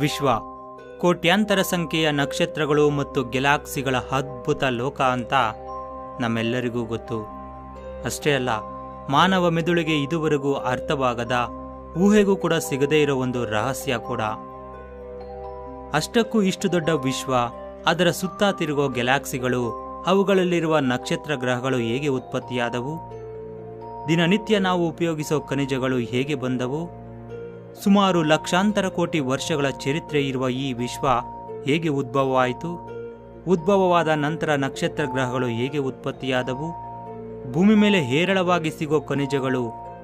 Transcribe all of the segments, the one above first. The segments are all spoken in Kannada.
ವಿಶ್ವ ಕೋಟ್ಯಾಂತರ ಸಂಖ್ಯೆಯ ನಕ್ಷತ್ರಗಳು ಮತ್ತು ಗ್ಯಾಲಕ್ಸಿಗಳ ಅದ್ಭುತ ಲೋಕ ಅಂತ ನಮ್ಮೆಲ್ಲರಿಗೂ ಗೊತ್ತು. ಅಷ್ಟೇ ಅಲ್ಲ, ಮಾನವ ಮೆದುಳಿಗೆ ಇದುವರೆಗೂ ಅರ್ಥವಾಗದ, ಊಹೆಗೂ ಕೂಡ ಸಿಗದೇ ಇರೋ ಒಂದು ರಹಸ್ಯ ಕೂಡ. ಅಷ್ಟಕ್ಕೂ ಇಷ್ಟು ದೊಡ್ಡ ವಿಶ್ವ, ಅದರ ಸುತ್ತ ತಿರುಗೋ ಗ್ಯಾಲಕ್ಸಿಗಳು, ಅವುಗಳಲ್ಲಿರುವ ನಕ್ಷತ್ರ ಗ್ರಹಗಳು ಹೇಗೆ ಉತ್ಪತ್ತಿಯಾದವು? ದಿನನಿತ್ಯ ನಾವು ಉಪಯೋಗಿಸೋ ಖನಿಜಗಳು ಹೇಗೆ ಬಂದವು? ಸುಮಾರು ಲಕ್ಷಾಂತರ ಕೋಟಿ ವರ್ಷಗಳ ಚರಿತ್ರೆ ಇರುವ ಈ ವಿಶ್ವ ಹೇಗೆ ಉದ್ಭವವಾಯಿತು? ಉದ್ಭವವಾದ ನಂತರ ನಕ್ಷತ್ರ ಗ್ರಹಗಳು ಹೇಗೆ ಉತ್ಪತ್ತಿಯಾದವು? ಭೂಮಿ ಮೇಲೆ ಹೇರಳವಾಗಿ ಸಿಗೋ ಖನಿಜಗಳು,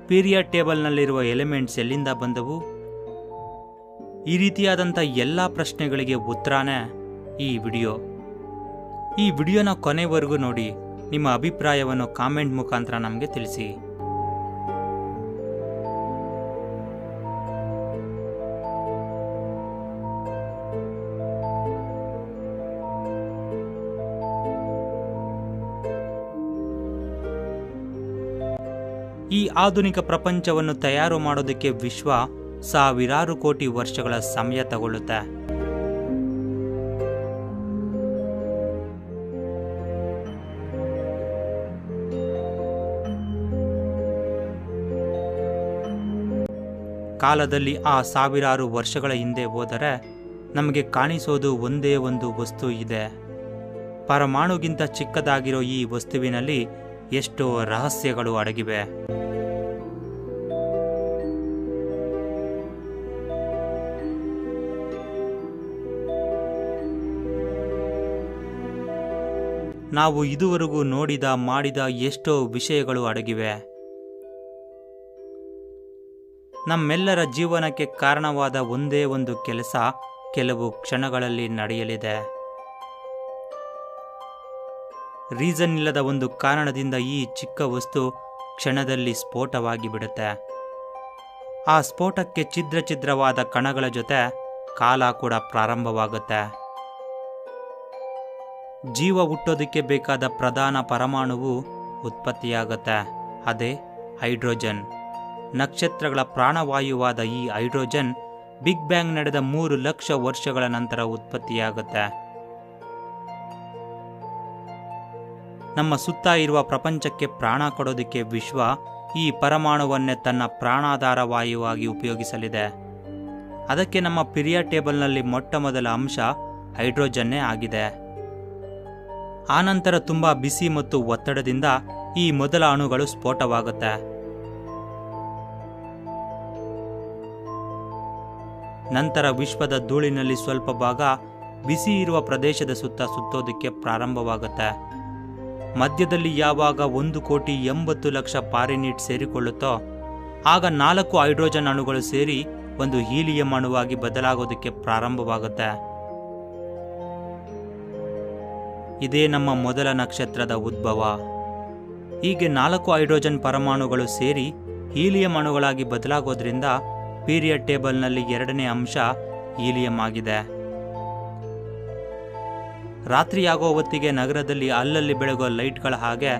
ಪೀರಿಯಡ್ ಟೇಬಲ್ನಲ್ಲಿರುವ ಎಲಿಮೆಂಟ್ಸ್ ಎಲ್ಲಿಂದ ಬಂದವು? ಈ ರೀತಿಯಾದಂಥ ಎಲ್ಲ ಪ್ರಶ್ನೆಗಳಿಗೆ ಉತ್ತರನೇ ಈ ವಿಡಿಯೋನ ಕೊನೆವರೆಗೂ ನೋಡಿ. ನಿಮ್ಮ ಅಭಿಪ್ರಾಯವನ್ನು ಕಾಮೆಂಟ್ ಮುಖಾಂತರ ನಮಗೆ ತಿಳಿಸಿ. ಈ ಆಧುನಿಕ ಪ್ರಪಂಚವನ್ನು ತಯಾರು ಮಾಡೋದಕ್ಕೆ ವಿಶ್ವ ಸಾವಿರಾರು ಕೋಟಿ ವರ್ಷಗಳ ಸಮಯ ತಗೊಳ್ಳುತ್ತೆ. ಕಾಲದಲ್ಲಿ ಆ ಸಾವಿರಾರು ವರ್ಷಗಳ ಹಿಂದೆ ಹೋದರೆ ನಮಗೆ ಕಾಣಿಸೋದು ಒಂದೇ ಒಂದು ವಸ್ತು ಇದೆ. ಪರಮಾಣುಗಿಂತ ಚಿಕ್ಕದಾಗಿರೋ ಈ ವಸ್ತುವಿನಲ್ಲಿ ಎಷ್ಟೋ ರಹಸ್ಯಗಳು ಅಡಗಿವೆ. ನಾವು ಇದುವರೆಗೂ ನೋಡಿದ ಮಾಡಿದ ಎಷ್ಟೋ ವಿಷಯಗಳು ಅಡಗಿವೆ. ನಮ್ಮೆಲ್ಲರ ಜೀವನಕ್ಕೆ ಕಾರಣವಾದ ಒಂದೇ ಒಂದು ಕೆಲಸ ಕೆಲವು ಕ್ಷಣಗಳಲ್ಲಿ ನಡೆಯಲಿದೆ. ರೀಸನ್ ಇಲ್ಲದ ಒಂದು ಕಾರಣದಿಂದ ಈ ಚಿಕ್ಕ ವಸ್ತು ಕ್ಷಣದಲ್ಲಿ ಸ್ಫೋಟವಾಗಿ ಬಿಡುತ್ತೆ. ಆ ಸ್ಫೋಟಕ್ಕೆ ಛಿದ್ರವಾದ ಕಣಗಳ ಜೊತೆ ಕಾಲ ಕೂಡ ಪ್ರಾರಂಭವಾಗುತ್ತೆ. ಜೀವ ಹುಟ್ಟೋದಕ್ಕೆ ಬೇಕಾದ ಪ್ರಧಾನ ಪರಮಾಣುವು ಉತ್ಪತ್ತಿಯಾಗುತ್ತೆ. ಅದೇ ಹೈಡ್ರೋಜನ್. ನಕ್ಷತ್ರಗಳ ಪ್ರಾಣವಾಯುವಾದ ಈ ಹೈಡ್ರೋಜನ್ ಬಿಗ್ ಬ್ಯಾಂಗ್ ನಡೆದ 3 ಲಕ್ಷ ವರ್ಷಗಳ ನಂತರ ಉತ್ಪತ್ತಿಯಾಗುತ್ತೆ. ನಮ್ಮ ಸುತ್ತ ಇರುವ ಪ್ರಪಂಚಕ್ಕೆ ಪ್ರಾಣ ಕೊಡೋದಕ್ಕೆ ವಿಶ್ವ ಈ ಪರಮಾಣುವನ್ನೇ ತನ್ನ ಪ್ರಾಣಾಧಾರ ವಾಯುವಾಗಿ ಉಪಯೋಗಿಸಲಿದೆ. ಅದಕ್ಕೆ ನಮ್ಮ ಪೀರಿಯಡ್ ಟೇಬಲ್ನಲ್ಲಿ ಮೊಟ್ಟ ಮೊದಲ ಅಂಶ ಹೈಡ್ರೋಜನ್ನೇ ಆಗಿದೆ. ಆನಂತರ ತುಂಬಾ ಬಿಸಿ ಮತ್ತು ಒತ್ತಡದಿಂದ ಈ ಮೊದಲ ಅಣುಗಳು ಸ್ಫೋಟವಾಗುತ್ತೆ. ನಂತರ ವಿಶ್ವದ ಧೂಳಿನಲ್ಲಿ ಸ್ವಲ್ಪ ಭಾಗ ಬಿಸಿ ಇರುವ ಪ್ರದೇಶದ ಸುತ್ತ ಸುತ್ತೋದಕ್ಕೆ ಪ್ರಾರಂಭವಾಗುತ್ತೆ. ಮಧ್ಯದಲ್ಲಿ ಯಾವಾಗ 1,80,00,000 ಫಾರೆನ್ಹೀಟ್ ಸೇರಿಕೊಳ್ಳುತ್ತೋ ಆಗ 4 ಹೈಡ್ರೋಜನ್ ಅಣುಗಳು ಸೇರಿ ಒಂದು ಹೀಲಿಯಂ ಅಣುವಾಗಿ ಬದಲಾಗೋದಕ್ಕೆ ಪ್ರಾರಂಭವಾಗುತ್ತೆ. ಇದೇ ನಮ್ಮ ಮೊದಲ ನಕ್ಷತ್ರದ ಉದ್ಭವ. ಹೀಗೆ 4 ಹೈಡ್ರೋಜನ್ ಪರಮಾಣುಗಳು ಸೇರಿ ಹೀಲಿಯಂ ಅಣುಗಳಾಗಿ ಬದಲಾಗೋದ್ರಿಂದ ಪೀರಿಯಡ್ ಟೇಬಲ್ನಲ್ಲಿ 2ನೇ ಅಂಶ ಹೀಲಿಯಂ ಆಗಿದೆ. ರಾತ್ರಿಯಾಗೋ ಹೊತ್ತಿಗೆ ನಗರದಲ್ಲಿ ಅಲ್ಲಲ್ಲಿ ಬೆಳಗೋ ಲೈಟ್ಗಳ ಹಾಗೆ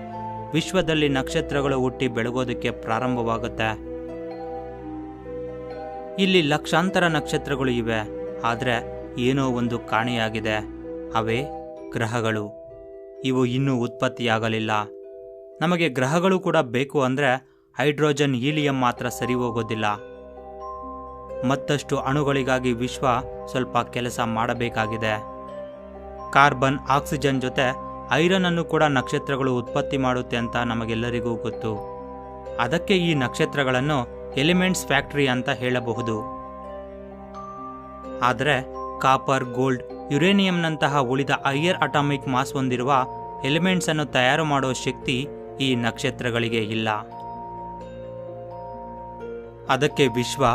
ವಿಶ್ವದಲ್ಲಿ ನಕ್ಷತ್ರಗಳು ಹುಟ್ಟಿ ಬೆಳಗೋದಕ್ಕೆ ಪ್ರಾರಂಭವಾಗುತ್ತೆ. ಇಲ್ಲಿ ಲಕ್ಷಾಂತರ ನಕ್ಷತ್ರಗಳು ಇವೆ. ಆದರೆ ಏನೋ ಒಂದು ಕಾಣೆಯಾಗಿದೆ. ಅವೇ ಗ್ರಹಗಳು. ಇವು ಇನ್ನೂ ಉತ್ಪತ್ತಿಯಾಗಲಿಲ್ಲ. ನಮಗೆ ಗ್ರಹಗಳು ಕೂಡ ಬೇಕು ಅಂದರೆ ಹೈಡ್ರೋಜನ್ ಹೀಲಿಯಂ ಮಾತ್ರ ಸರಿ ಹೋಗೋದಿಲ್ಲ. ಮತ್ತಷ್ಟು ಅಣುಗಳಿಗಾಗಿ ವಿಶ್ವ ಸ್ವಲ್ಪ ಕೆಲಸ ಮಾಡಬೇಕಾಗಿದೆ. ಕಾರ್ಬನ್, ಆಕ್ಸಿಜನ್ ಜೊತೆ ಐರನ್ ಅನ್ನು ಕೂಡ ನಕ್ಷತ್ರಗಳು ಉತ್ಪತ್ತಿ ಮಾಡುತ್ತೆ ಅಂತ ನಮಗೆಲ್ಲರಿಗೂ ಗೊತ್ತು. ಅದಕ್ಕೆ ಈ ನಕ್ಷತ್ರಗಳನ್ನು ಎಲಿಮೆಂಟ್ಸ್ ಫ್ಯಾಕ್ಟರಿ ಅಂತ ಹೇಳಬಹುದು. ಆದರೆ ಕಾಪರ್, ಗೋಲ್ಡ್, ಯುರೇನಿಯಂನಂತಹ ಉಳಿದ ಹೈಯರ್ ಅಟಾಮಿಕ್ ಮಾಸ್ ಹೊಂದಿರುವ ಎಲಿಮೆಂಟ್ಸ್ ಅನ್ನು ತಯಾರು ಮಾಡೋ ಶಕ್ತಿ ಈ ನಕ್ಷತ್ರಗಳಿಗೆ ಇಲ್ಲ. ಅದಕ್ಕೆ ವಿಶ್ವ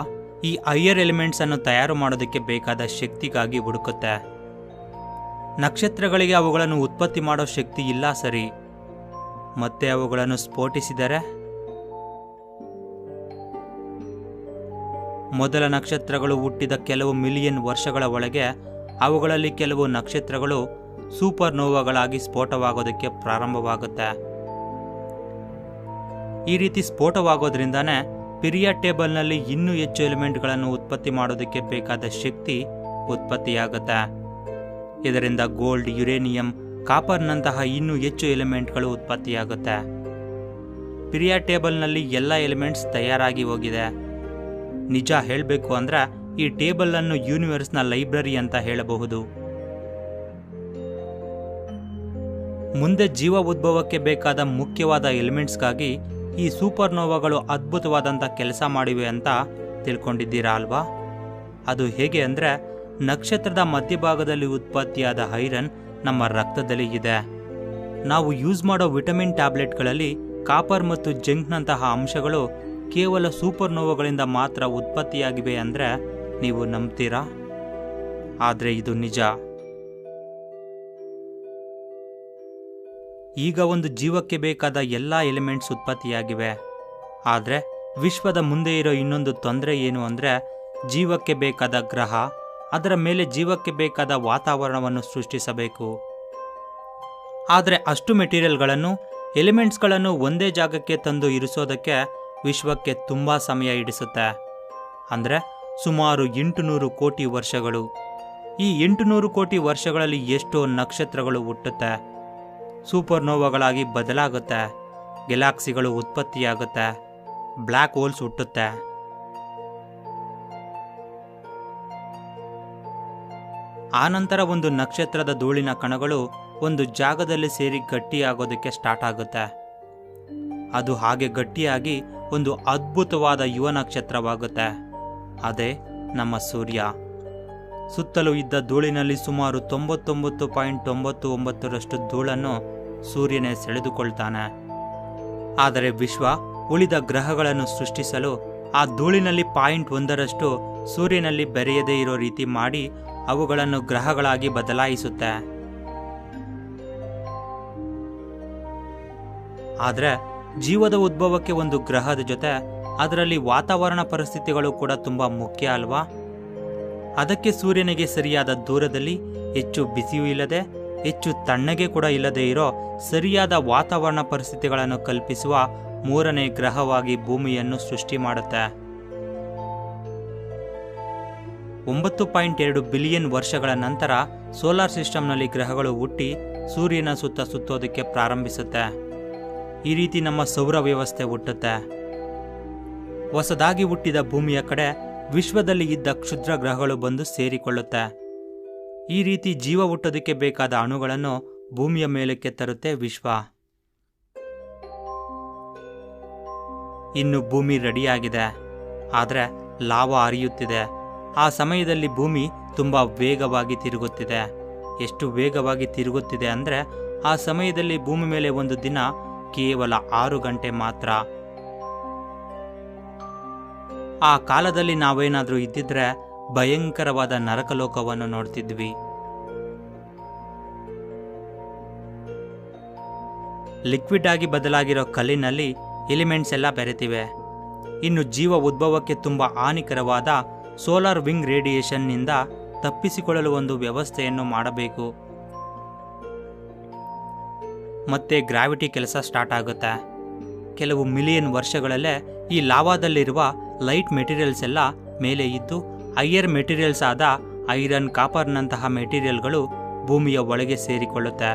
ಈ ಹೈಯರ್ ಎಲಿಮೆಂಟ್ಸ್ ಅನ್ನು ತಯಾರು ಮಾಡೋದಕ್ಕೆ ಬೇಕಾದ ಶಕ್ತಿಗಾಗಿ ಹುಡುಕುತ್ತೆ. ನಕ್ಷತ್ರಗಳಿಗೆ ಅವುಗಳನ್ನು ಉತ್ಪತ್ತಿ ಮಾಡೋ ಶಕ್ತಿ ಇಲ್ಲ ಸರಿ, ಮತ್ತೆ ಅವುಗಳನ್ನು ಸ್ಫೋಟಿಸಿದರೆ? ಮೊದಲ ನಕ್ಷತ್ರಗಳು ಹುಟ್ಟಿದ ಕೆಲವು ಮಿಲಿಯನ್ ವರ್ಷಗಳ ಒಳಗೆ ಅವುಗಳಲ್ಲಿ ಕೆಲವು ನಕ್ಷತ್ರಗಳು ಸೂಪರ್ ನೋವಾಗಳಾಗಿ ಸ್ಫೋಟವಾಗೋದಕ್ಕೆ ಪ್ರಾರಂಭವಾಗುತ್ತೆ. ಈ ರೀತಿ ಸ್ಫೋಟವಾಗೋದ್ರಿಂದಾನೇ ಪೀರಿಯಡ್ ಟೇಬಲ್ನಲ್ಲಿ ಇನ್ನೂ ಹೆಚ್ಚು ಎಲಿಮೆಂಟ್ಗಳನ್ನು ಉತ್ಪತ್ತಿ ಮಾಡೋದಕ್ಕೆ ಬೇಕಾದ ಶಕ್ತಿ ಉತ್ಪತ್ತಿಯಾಗುತ್ತೆ. ಇದರಿಂದ ಗೋಲ್ಡ್, ಯುರೇನಿಯಂ, ಕಾಪರ್ನಂತಹ ಇನ್ನೂ ಹೆಚ್ಚು ಎಲಿಮೆಂಟ್ಗಳು ಉತ್ಪತ್ತಿಯಾಗುತ್ತೆ. ಪಿರಿಯಾಡ್ ಟೇಬಲ್ನಲ್ಲಿ ಎಲ್ಲ ಎಲಿಮೆಂಟ್ಸ್ ತಯಾರಾಗಿ ಹೋಗಿದೆ. ನಿಜ ಹೇಳಬೇಕು ಅಂದ್ರೆ ಈ ಟೇಬಲ್ ಅನ್ನು ಯೂನಿವರ್ಸ್ನ ಲೈಬ್ರರಿ ಅಂತ ಹೇಳಬಹುದು. ಮುಂದೆ ಜೀವ ಉದ್ಭವಕ್ಕೆ ಬೇಕಾದ ಮುಖ್ಯವಾದ ಎಲಿಮೆಂಟ್ಸ್ಗಾಗಿ ಈ ಸೂಪರ್ನೋವಾಗಳು ಅದ್ಭುತವಾದಂಥ ಕೆಲಸ ಮಾಡಿವೆ ಅಂತ ತಿಳ್ಕೊಂಡಿದ್ದೀರಾ ಅಲ್ವಾ? ಅದು ಹೇಗೆ ಅಂದರೆ, ನಕ್ಷತ್ರದ ಮಧ್ಯಭಾಗದಲ್ಲಿ ಉತ್ಪತ್ತಿಯಾದ ಐರನ್ ನಮ್ಮ ರಕ್ತದಲ್ಲಿ ಇದೆ. ನಾವು ಯೂಸ್ ಮಾಡೋ ವಿಟಮಿನ್ ಟ್ಯಾಬ್ಲೆಟ್ಗಳಲ್ಲಿ ಕಾಪರ್ ಮತ್ತು ಜಿಂಕ್ನಂತಹ ಅಂಶಗಳು ಕೇವಲ ಸೂಪರ್ನೋವಾಗಳಿಂದ ಮಾತ್ರ ಉತ್ಪತ್ತಿಯಾಗಿವೆ ಅಂದರೆ ನೀವು ನಂಬ್ತೀರಾ? ಆದರೆ ಇದು ನಿಜ. ಈಗ ಒಂದು ಜೀವಕ್ಕೆ ಬೇಕಾದ ಎಲ್ಲ ಎಲಿಮೆಂಟ್ಸ್ ಉತ್ಪತ್ತಿಯಾಗಿವೆ. ಆದರೆ ವಿಶ್ವದ ಮುಂದೆ ಇರೋ ಇನ್ನೊಂದು ತೊಂದರೆ ಏನು ಅಂದರೆ, ಜೀವಕ್ಕೆ ಬೇಕಾದ ಗ್ರಹ, ಅದರ ಮೇಲೆ ಜೀವಕ್ಕೆ ಬೇಕಾದ ವಾತಾವರಣವನ್ನು ಸೃಷ್ಟಿಸಬೇಕು. ಆದರೆ ಅಷ್ಟು ಮೆಟೀರಿಯಲ್ಗಳನ್ನು, ಎಲಿಮೆಂಟ್ಸ್ಗಳನ್ನು ಒಂದೇ ಜಾಗಕ್ಕೆ ತಂದು ಇರಿಸೋದಕ್ಕೆ ವಿಶ್ವಕ್ಕೆ ತುಂಬ ಸಮಯ ಹಿಡಿಸುತ್ತೆ. ಅಂದರೆ ಸುಮಾರು 800 ಕೋಟಿ ವರ್ಷಗಳು. ಈ 800 ಕೋಟಿ ವರ್ಷಗಳಲ್ಲಿ ಎಷ್ಟೋ ನಕ್ಷತ್ರಗಳು ಹುಟ್ಟುತ್ತೆ, ಸೂಪರ್ನೋವಾಗಳಾಗಿ ಬದಲಾಗುತ್ತೆ, ಗ್ಯಾಲಾಕ್ಸಿಗಳು ಉತ್ಪತ್ತಿಯಾಗುತ್ತೆ, ಬ್ಲ್ಯಾಕ್ ಹೋಲ್ಸ್ ಹುಟ್ಟುತ್ತೆ. ಆನಂತರ ಒಂದು ನಕ್ಷತ್ರದ ಧೂಳಿನ ಕಣಗಳು ಒಂದು ಜಾಗದಲ್ಲಿ ಸೇರಿ ಗಟ್ಟಿಯಾಗೋದಕ್ಕೆ ಸ್ಟಾರ್ಟ್ ಆಗುತ್ತೆ. ಅದು ಹಾಗೆ ಗಟ್ಟಿಯಾಗಿ ಒಂದು ಅದ್ಭುತವಾದ ಯುವ ನಕ್ಷತ್ರವಾಗುತ್ತೆ. ಅದೇ ನಮ್ಮ ಸೂರ್ಯ. ಸುತ್ತಲೂ ಇದ್ದ ಧೂಳಿನಲ್ಲಿ ಸುಮಾರು 99.99% ಧೂಳನ್ನು ಸೂರ್ಯನೇ ಸೆಳೆದುಕೊಳ್ತಾನೆ. ಆದರೆ ವಿಶ್ವ ಉಳಿದ ಗ್ರಹಗಳನ್ನು ಸೃಷ್ಟಿಸಲು ಆ ಧೂಳಿನಲ್ಲಿ 0.1% ಸೂರ್ಯನಲ್ಲಿ ಬೆರೆಯದೇ ಇರೋ ರೀತಿ ಮಾಡಿ ಅವುಗಳನ್ನು ಗ್ರಹಗಳಾಗಿ ಬದಲಾಯಿಸುತ್ತೆ. ಆದರೆ ಜೀವದ ಉದ್ಭವಕ್ಕೆ ಒಂದು ಗ್ರಹದ ಜೊತೆ ಅದರಲ್ಲಿ ವಾತಾವರಣ ಪರಿಸ್ಥಿತಿಗಳು ಕೂಡ ತುಂಬ ಮುಖ್ಯ ಅಲ್ವಾ? ಅದಕ್ಕೆ ಸೂರ್ಯನಿಗೆ ಸರಿಯಾದ ದೂರದಲ್ಲಿ, ಹೆಚ್ಚು ಬಿಸಿಯೂ ಇಲ್ಲದೆ ಹೆಚ್ಚು ತಣ್ಣಗೆ ಕೂಡ ಇಲ್ಲದೆ ಇರೋ ಸರಿಯಾದ ವಾತಾವರಣ ಪರಿಸ್ಥಿತಿಗಳನ್ನು ಕಲ್ಪಿಸುವ 3ನೇ ಗ್ರಹವಾಗಿ ಭೂಮಿಯನ್ನು ಸೃಷ್ಟಿ ಮಾಡುತ್ತೆ. 9.2 ಬಿಲಿಯನ್ ವರ್ಷಗಳ ನಂತರ ಸೋಲಾರ್ ಸಿಸ್ಟಮ್ನಲ್ಲಿ ಗ್ರಹಗಳು ಹುಟ್ಟಿ ಸೂರ್ಯನ ಸುತ್ತ ಸುತ್ತೋದಕ್ಕೆ ಪ್ರಾರಂಭಿಸುತ್ತೆ. ಈ ರೀತಿ ನಮ್ಮ ಸೌರ ವ್ಯವಸ್ಥೆ ಹುಟ್ಟುತ್ತೆ. ಹೊಸದಾಗಿ ಹುಟ್ಟಿದ ಭೂಮಿಯ ಕಡೆ ವಿಶ್ವದಲ್ಲಿ ಇದ್ದ ಕ್ಷುದ್ರ ಗ್ರಹಗಳು ಬಂದು ಸೇರಿಕೊಳ್ಳುತ್ತೆ. ಈ ರೀತಿ ಜೀವ ಹುಟ್ಟೋದಕ್ಕೆ ಬೇಕಾದ ಅಣುಗಳನ್ನು ಭೂಮಿಯ ಮೇಲಕ್ಕೆ ತರುತ್ತೆ ವಿಶ್ವ. ಇನ್ನು ಭೂಮಿ ರೆಡಿಯಾಗಿದೆ, ಆದರೆ ಲಾವಾ ಹರಿಯುತ್ತಿದೆ. ಆ ಸಮಯದಲ್ಲಿ ಭೂಮಿ ತುಂಬ ವೇಗವಾಗಿ ತಿರುಗುತ್ತಿದೆ. ಎಷ್ಟು ವೇಗವಾಗಿ ತಿರುಗುತ್ತಿದೆ ಅಂದರೆ, ಆ ಸಮಯದಲ್ಲಿ ಭೂಮಿ ಮೇಲೆ ಒಂದು ದಿನ ಕೇವಲ 6 ಗಂಟೆ ಮಾತ್ರ. ಆ ಕಾಲದಲ್ಲಿ ನಾವೇನಾದರೂ ಇದ್ದಿದ್ರೆ ಭಯಂಕರವಾದ ನರಕಲೋಕವನ್ನು ನೋಡ್ತಿದ್ವಿ. ಲಿಕ್ವಿಡ್ ಆಗಿ ಬದಲಾಗಿರೋ ಕಲ್ಲಿನಲ್ಲಿ ಎಲಿಮೆಂಟ್ಸ್ ಎಲ್ಲ ಬೆರೆತಿವೆ. ಇನ್ನು ಜೀವ ಉದ್ಭವಕ್ಕೆ ತುಂಬ ಹಾನಿಕರವಾದ ಸೋಲಾರ್ ವಿಂಗ್ ರೇಡಿಯೇಷನ್ನಿಂದ ತಪ್ಪಿಸಿಕೊಳ್ಳಲು ಒಂದು ವ್ಯವಸ್ಥೆಯನ್ನು ಮಾಡಬೇಕು. ಮತ್ತೆ ಗ್ರಾವಿಟಿ ಕೆಲಸ ಸ್ಟಾರ್ಟ್ ಆಗುತ್ತೆ. ಕೆಲವು ಮಿಲಿಯನ್ ವರ್ಷಗಳಲ್ಲೇ ಈ ಲಾವಾದಲ್ಲಿರುವ ಲೈಟ್ ಮೆಟೀರಿಯಲ್ಸ್ ಎಲ್ಲ ಮೇಲೆ ಇದ್ದು ಹೈಯರ್ ಮೆಟೀರಿಯಲ್ಸ್ ಆದ ಐರನ್, ಕಾಪರ್ನಂತಹ ಮೆಟೀರಿಯಲ್ಗಳು ಭೂಮಿಯ ಒಳಗೆ ಸೇರಿಕೊಳ್ಳುತ್ತೆ.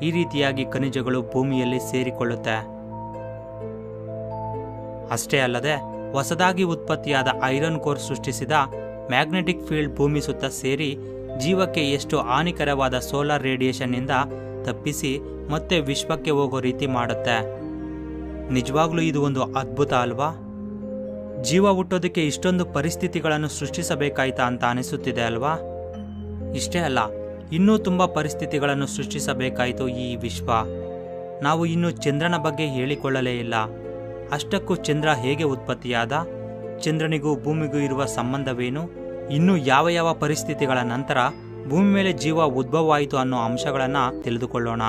ಈ ರೀತಿಯಾಗಿ ಖನಿಜಗಳು ಭೂಮಿಯಲ್ಲಿ ಸೇರಿಕೊಳ್ಳುತ್ತೆ. ಅಷ್ಟೇ ಅಲ್ಲದೆ ಹೊಸದಾಗಿ ಉತ್ಪತ್ತಿಯಾದ ಐರನ್ ಕೋರ್ ಸೃಷ್ಟಿಸಿದ ಮ್ಯಾಗ್ನೆಟಿಕ್ ಫೀಲ್ಡ್ ಭೂಮಿ ಸುತ್ತ ಸೇರಿ ಜೀವಕ್ಕೆ ಎಷ್ಟು ಹಾನಿಕರವಾದ ಸೋಲಾರ್ ರೇಡಿಯೇಷನ್ನಿಂದ ತಪ್ಪಿಸಿ ಮತ್ತೆ ವಿಶ್ವಕ್ಕೆ ಹೋಗೋ ರೀತಿ ಮಾಡುತ್ತೆ. ನಿಜವಾಗ್ಲೂ ಇದು ಒಂದು ಅದ್ಭುತ ಅಲ್ವಾ? ಜೀವ ಹುಟ್ಟೋದಕ್ಕೆ ಇಷ್ಟೊಂದು ಪರಿಸ್ಥಿತಿಗಳನ್ನು ಸೃಷ್ಟಿಸಬೇಕಾಯ್ತಾ ಅಂತ ಅನಿಸುತ್ತಿದೆ ಅಲ್ವಾ? ಇಷ್ಟೇ ಅಲ್ಲ, ಇನ್ನೂ ತುಂಬ ಪರಿಸ್ಥಿತಿಗಳನ್ನು ಸೃಷ್ಟಿಸಬೇಕಾಯಿತು ಈ ವಿಶ್ವ. ನಾವು ಇನ್ನೂ ಚಂದ್ರನ ಬಗ್ಗೆ ಹೇಳಿಕೊಳ್ಳಲೇ ಇಲ್ಲ. ಅಷ್ಟಕ್ಕೂ ಚಂದ್ರ ಹೇಗೆ ಉತ್ಪತ್ತಿಯಾದ? ಚಂದ್ರನಿಗೂ ಭೂಮಿಗೂ ಇರುವ ಸಂಬಂಧವೇನು? ಇನ್ನೂ ಯಾವ ಯಾವ ಪರಿಸ್ಥಿತಿಗಳ ನಂತರ ಭೂಮಿ ಮೇಲೆ ಜೀವ ಉದ್ಭವವಾಯಿತು ಅನ್ನೋ ಅಂಶಗಳನ್ನು ತಿಳಿದುಕೊಳ್ಳೋಣ.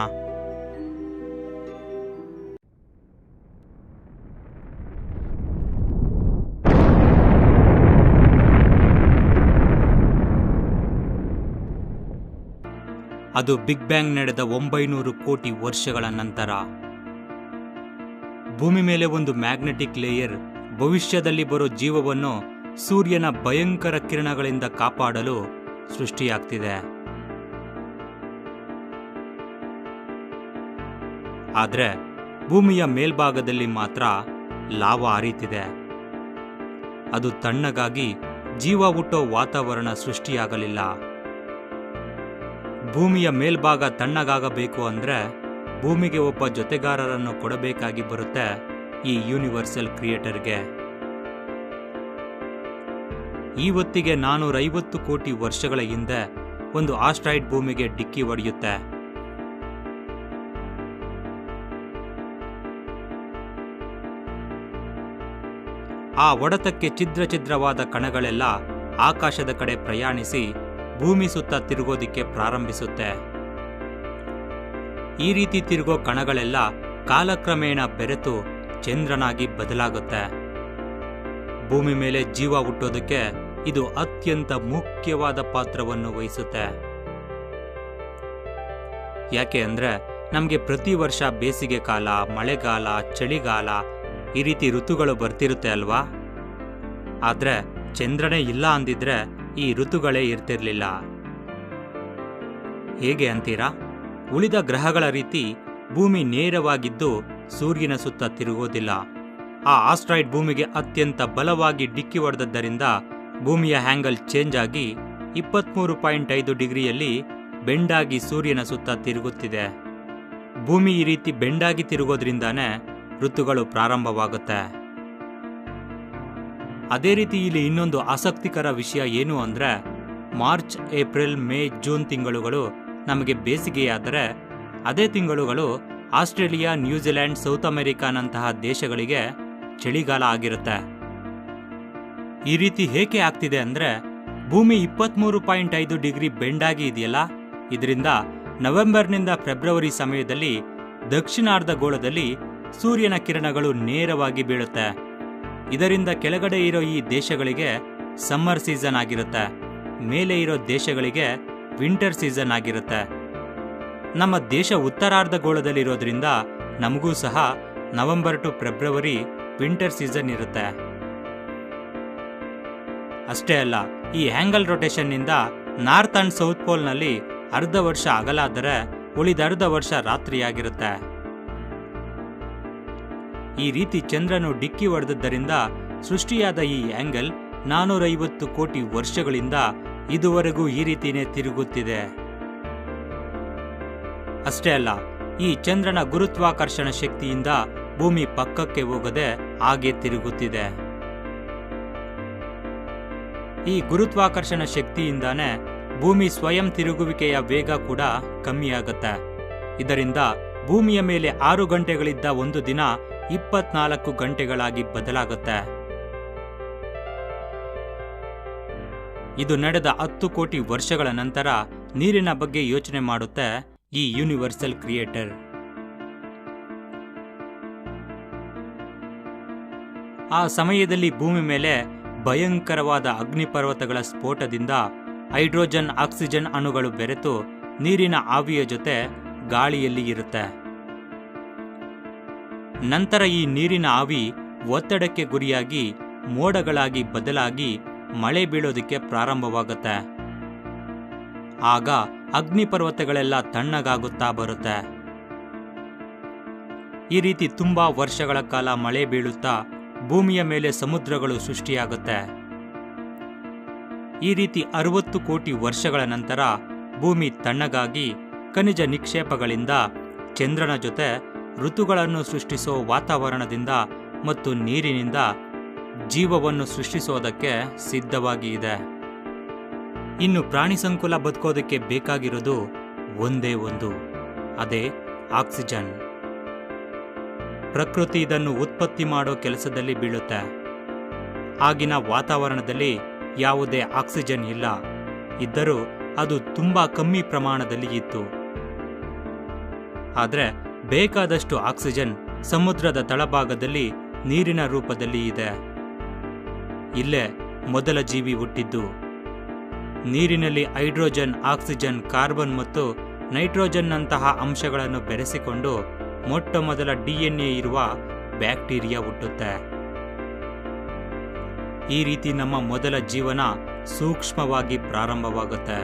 ಅದು ಬಿಗ್ ಬ್ಯಾಂಗ್ ನಡೆದ 900 ಕೋಟಿ ವರ್ಷಗಳ ನಂತರ. ಭೂಮಿ ಮೇಲೆ ಒಂದು ಮ್ಯಾಗ್ನೆಟಿಕ್ ಲೇಯರ್ ಭವಿಷ್ಯದಲ್ಲಿ ಬರೋ ಜೀವವನ್ನು ಸೂರ್ಯನ ಭಯಂಕರ ಕಿರಣಗಳಿಂದ ಕಾಪಾಡಲು ಸೃಷ್ಟಿಯಾಗ್ತಿದೆ. ಆದರೆ ಭೂಮಿಯ ಮೇಲ್ಭಾಗದಲ್ಲಿ ಮಾತ್ರ ಲಾವಾ ಹರಿತಿದೆ. ಅದು ತಣ್ಣಗಾಗಿ ಜೀವ ಹುಟ್ಟೋ ವಾತಾವರಣ ಸೃಷ್ಟಿಯಾಗಲಿಲ್ಲ. ಭೂಮಿಯ ಮೇಲ್ಭಾಗ ತಣ್ಣಗಾಗಬೇಕು ಅಂದ್ರೆ ಭೂಮಿಗೆ ಒಬ್ಬ ಜೊತೆಗಾರರನ್ನು ಕೊಡಬೇಕಾಗಿ ಬರುತ್ತೆ ಈ ಯೂನಿವರ್ಸಲ್ ಕ್ರಿಯೇಟರ್ಗೆ. ಈ ಹೊತ್ತಿಗೆ 450 ಕೋಟಿ ವರ್ಷಗಳ ಹಿಂದೆ ಒಂದು ಆಸ್ಟ್ರಾಯ್ಡ್ ಭೂಮಿಗೆ ಡಿಕ್ಕಿ ಹೊಡೆಯುತ್ತೆ. ಆ ಹೊಡೆತಕ್ಕೆ ಛಿದ್ರವಾದ ಕಣಗಳೆಲ್ಲ ಆಕಾಶದ ಕಡೆ ಪ್ರಯಾಣಿಸಿ ಭೂಮಿ ಸುತ್ತ ತಿರುಗೋದಿಕ್ಕೆ ಪ್ರಾರಂಭಿಸುತ್ತೆ. ಈ ರೀತಿ ತಿರುಗೋ ಕಣಗಳೆಲ್ಲ ಕಾಲಕ್ರಮೇಣ ಬೆರೆತು ಚಂದ್ರನಾಗಿ ಬದಲಾಗುತ್ತೆ. ಭೂಮಿ ಮೇಲೆ ಜೀವ ಹುಟ್ಟೋದಕ್ಕೆ ಇದು ಅತ್ಯಂತ ಮುಖ್ಯವಾದ ಪಾತ್ರವನ್ನು ವಹಿಸುತ್ತೆ. ಯಾಕೆ ಅಂದ್ರೆ ನಮಗೆ ಪ್ರತಿ ವರ್ಷ ಬೇಸಿಗೆ ಕಾಲ, ಮಳೆಗಾಲ, ಚಳಿಗಾಲ ಈ ರೀತಿ ಋತುಗಳು ಬರ್ತಿರುತ್ತೆ ಅಲ್ವಾ? ಆದ್ರೆ ಚಂದ್ರನೇ ಇಲ್ಲ ಅಂದಿದ್ರೆ ಈ ಋತುಗಳೇ ಇರ್ತಿರ್ಲಿಲ್ಲ. ಹೇಗೆ ಅಂತೀರಾ? ಉಳಿದ ಗ್ರಹಗಳ ರೀತಿ ಭೂಮಿ ನೇರವಾಗಿದ್ದು ಸೂರ್ಯನ ಸುತ್ತ ತಿರುಗೋದಿಲ್ಲ. ಆ ಆಸ್ಟ್ರಾಯ್ಡ್ ಭೂಮಿಗೆ ಅತ್ಯಂತ ಬಲವಾಗಿ ಡಿಕ್ಕಿ ಹೊಡೆದದ್ದರಿಂದ ಭೂಮಿಯ ಹ್ಯಾಂಗಲ್ ಚೇಂಜ್ ಆಗಿ 23.5 ಡಿಗ್ರಿಯಲ್ಲಿ ಬೆಂಡಾಗಿ ಸೂರ್ಯನ ಸುತ್ತ ತಿರುಗುತ್ತಿದೆ. ಭೂಮಿ ಈ ರೀತಿ ಬೆಂಡಾಗಿ ತಿರುಗೋದ್ರಿಂದಾನೇ ಋತುಗಳು ಪ್ರಾರಂಭವಾಗುತ್ತೆ. ಅದೇ ರೀತಿ ಇಲ್ಲಿ ಇನ್ನೊಂದು ಆಸಕ್ತಿಕರ ವಿಷಯ ಏನು ಅಂದ್ರೆ ಮಾರ್ಚ್, ಏಪ್ರಿಲ್, ಮೇ, ಜೂನ್ ತಿಂಗಳುಗಳು ನಮಗೆ ಬೇಸಿಗೆಯಾದರೆ ಅದೇ ತಿಂಗಳುಗಳು ಆಸ್ಟ್ರೇಲಿಯಾ, ನ್ಯೂಜಿಲೆಂಡ್, ಸೌತ್ ಅಮೆರಿಕಾನಂತಹ ದೇಶಗಳಿಗೆ ಚಳಿಗಾಲ ಆಗಿರುತ್ತೆ. ಈ ರೀತಿ ಹೇಗೆ ಆಗ್ತಿದೆ ಅಂದ್ರೆ ಭೂಮಿ 23.5 ಡಿಗ್ರಿ ಬೆಂಡಾಗಿ ಇದೆಯಲ್ಲ, ಇದರಿಂದ ನವೆಂಬರ್ನಿಂದ ಫೆಬ್ರವರಿ ಸಮಯದಲ್ಲಿ ದಕ್ಷಿಣಾರ್ಧಗೋಳದಲ್ಲಿ ಸೂರ್ಯನ ಕಿರಣಗಳು ನೇರವಾಗಿ ಬೀಳುತ್ತೆ. ಇದರಿಂದ ಕೆಳಗಡೆ ಇರೋ ಈ ದೇಶಗಳಿಗೆ ಸಮ್ಮರ್ ಸೀಸನ್ ಆಗಿರುತ್ತೆ, ಮೇಲೆ ಇರೋ ದೇಶಗಳಿಗೆ ವಿಂಟರ್ ಸೀಸನ್ ಆಗಿರುತ್ತೆ. ನಮ್ಮ ದೇಶ ಉತ್ತರಾರ್ಧಗೋಳದಲ್ಲಿರೋದ್ರಿಂದ ನಮಗೂ ಸಹ November to February winter season ಇರುತ್ತೆ. ಅಷ್ಟೇ ಅಲ್ಲ, ಈ ಹ್ಯಾಂಗಲ್ ರೊಟೇಷನ್ನಿಂದ ನಾರ್ತ್ ಅಂಡ್ ಸೌತ್ ಪೋಲ್ನಲ್ಲಿ ಅರ್ಧ ವರ್ಷ ಹಗಲಾದರೆ ಉಳಿದರ್ಧ ವರ್ಷ ರಾತ್ರಿಯಾಗಿರುತ್ತೆ. ಈ ರೀತಿ ಚಂದ್ರನು ಡಿಕ್ಕಿ ಹೊಡೆದದ್ದರಿಂದ ಸೃಷ್ಟಿಯಾದ ಈ ಆಂಗಲ್ 450 ಕೋಟಿ ವರ್ಷಗಳಿಂದ ಇದುವರೆಗೂ ಈ ರೀತಿನೇ ತಿರುಗುತ್ತಿದೆ. ಅಷ್ಟೇ ಅಲ್ಲ, ಈ ಚಂದ್ರನ ಗುರುತ್ವಾಕರ್ಷಣ ಶಕ್ತಿಯಿಂದ ಭೂಮಿ ಪಕ್ಕಕ್ಕೆ ಹೋಗದೆ ಹಾಗೆ ತಿರುಗುತ್ತಿದೆ. ಈ ಗುರುತ್ವಾಕರ್ಷಣ ಶಕ್ತಿಯಿಂದಾನೇ ಭೂಮಿ ಸ್ವಯಂ ತಿರುಗುವಿಕೆಯ ವೇಗ ಕೂಡ ಕಮ್ಮಿಯಾಗುತ್ತೆ. ಇದರಿಂದ ಭೂಮಿಯ ಮೇಲೆ 6 ಗಂಟೆಗಳಿದ್ದ ಒಂದು ದಿನ 24 ಗಂಟೆಗಳಾಗಿ ಬದಲಾಗುತ್ತೆ. ಇದು ನಡೆದ 10 ಕೋಟಿ ವರ್ಷಗಳ ನಂತರ ನೀರಿನ ಬಗ್ಗೆ ಯೋಚನೆ ಮಾಡುತ್ತೆ ಈ ಯೂನಿವರ್ಸಲ್ ಕ್ರಿಯೇಟರ್. ಆ ಸಮಯದಲ್ಲಿ ಭೂಮಿ ಮೇಲೆ ಭಯಂಕರವಾದ ಅಗ್ನಿಪರ್ವತಗಳ ಸ್ಫೋಟದಿಂದ ಹೈಡ್ರೋಜನ್, ಆಕ್ಸಿಜನ್ ಅಣುಗಳು ಬೆರೆತು ನೀರಿನ ಆವಿಯ ಜೊತೆ ಗಾಳಿಯಲ್ಲಿ ಇರುತ್ತೆ. ನಂತರ ಈ ನೀರಿನ ಆವಿ ಒತ್ತಡಕ್ಕೆ ಗುರಿಯಾಗಿ ಮೋಡಗಳಾಗಿ ಬದಲಾಗಿ ಮಳೆ ಬೀಳೋದಕ್ಕೆ ಪ್ರಾರಂಭವಾಗುತ್ತೆ. ಆಗ ಅಗ್ನಿಪರ್ವತಗಳೆಲ್ಲ ತಣ್ಣಗಾಗುತ್ತಾ ಬರುತ್ತೆ. ಈ ರೀತಿ ತುಂಬಾ ವರ್ಷಗಳ ಕಾಲ ಮಳೆ ಬೀಳುತ್ತಾ ಭೂಮಿಯ ಮೇಲೆ ಸಮುದ್ರಗಳು ಸೃಷ್ಟಿಯಾಗುತ್ತೆ. ಈ ರೀತಿ 60 ಕೋಟಿ ವರ್ಷಗಳ ನಂತರ ಭೂಮಿ ತಣ್ಣಗಾಗಿ ಖನಿಜ ನಿಕ್ಷೇಪಗಳಿಂದ, ಚಂದ್ರನ ಜೊತೆ ಋತುಗಳನ್ನು ಸೃಷ್ಟಿಸೋ ವಾತಾವರಣದಿಂದ ಮತ್ತು ನೀರಿನಿಂದ ಜೀವವನ್ನು ಸೃಷ್ಟಿಸೋದಕ್ಕೆ ಸಿದ್ಧವಾಗಿ ಇದೆ. ಇನ್ನು ಪ್ರಾಣಿ ಸಂಕುಲ ಬದುಕೋದಕ್ಕೆ ಬೇಕಾಗಿರೋದು ಒಂದೇ ಒಂದು, ಅದೇ ಆಕ್ಸಿಜನ್. ಪ್ರಕೃತಿ ಇದನ್ನು ಉತ್ಪತ್ತಿ ಮಾಡೋ ಕೆಲಸದಲ್ಲಿ ಬೀಳುತ್ತೆ. ಆಗಿನ ವಾತಾವರಣದಲ್ಲಿ ಯಾವುದೇ ಆಕ್ಸಿಜನ್ ಇಲ್ಲ, ಇದ್ದರೂ ಅದು ತುಂಬಾ ಕಮ್ಮಿ ಪ್ರಮಾಣದಲ್ಲಿ ಇತ್ತು. ಆದರೆ ಬೇಕಾದಷ್ಟು ಆಕ್ಸಿಜನ್ ಸಮುದ್ರದ ತಳಭಾಗದಲ್ಲಿ ನೀರಿನ ರೂಪದಲ್ಲಿ ಇದೆ. ಇಲ್ಲೇ ಮೊದಲ ಜೀವಿ ಹುಟ್ಟಿದ್ದು. ನೀರಿನಲ್ಲಿ ಹೈಡ್ರೋಜನ್, ಆಕ್ಸಿಜನ್, ಕಾರ್ಬನ್ ಮತ್ತು ನೈಟ್ರೋಜನ್ನಂತಹ ಅಂಶಗಳನ್ನು ಬೆರೆಸಿಕೊಂಡು ಮೊಟ್ಟ ಮೊದಲ DNA ಇರುವ ಬ್ಯಾಕ್ಟೀರಿಯಾ ಹುಟ್ಟುತ್ತೆ. ಈ ರೀತಿ ನಮ್ಮ ಮೊದಲ ಜೀವನ ಸೂಕ್ಷ್ಮವಾಗಿ ಪ್ರಾರಂಭವಾಗುತ್ತೆ.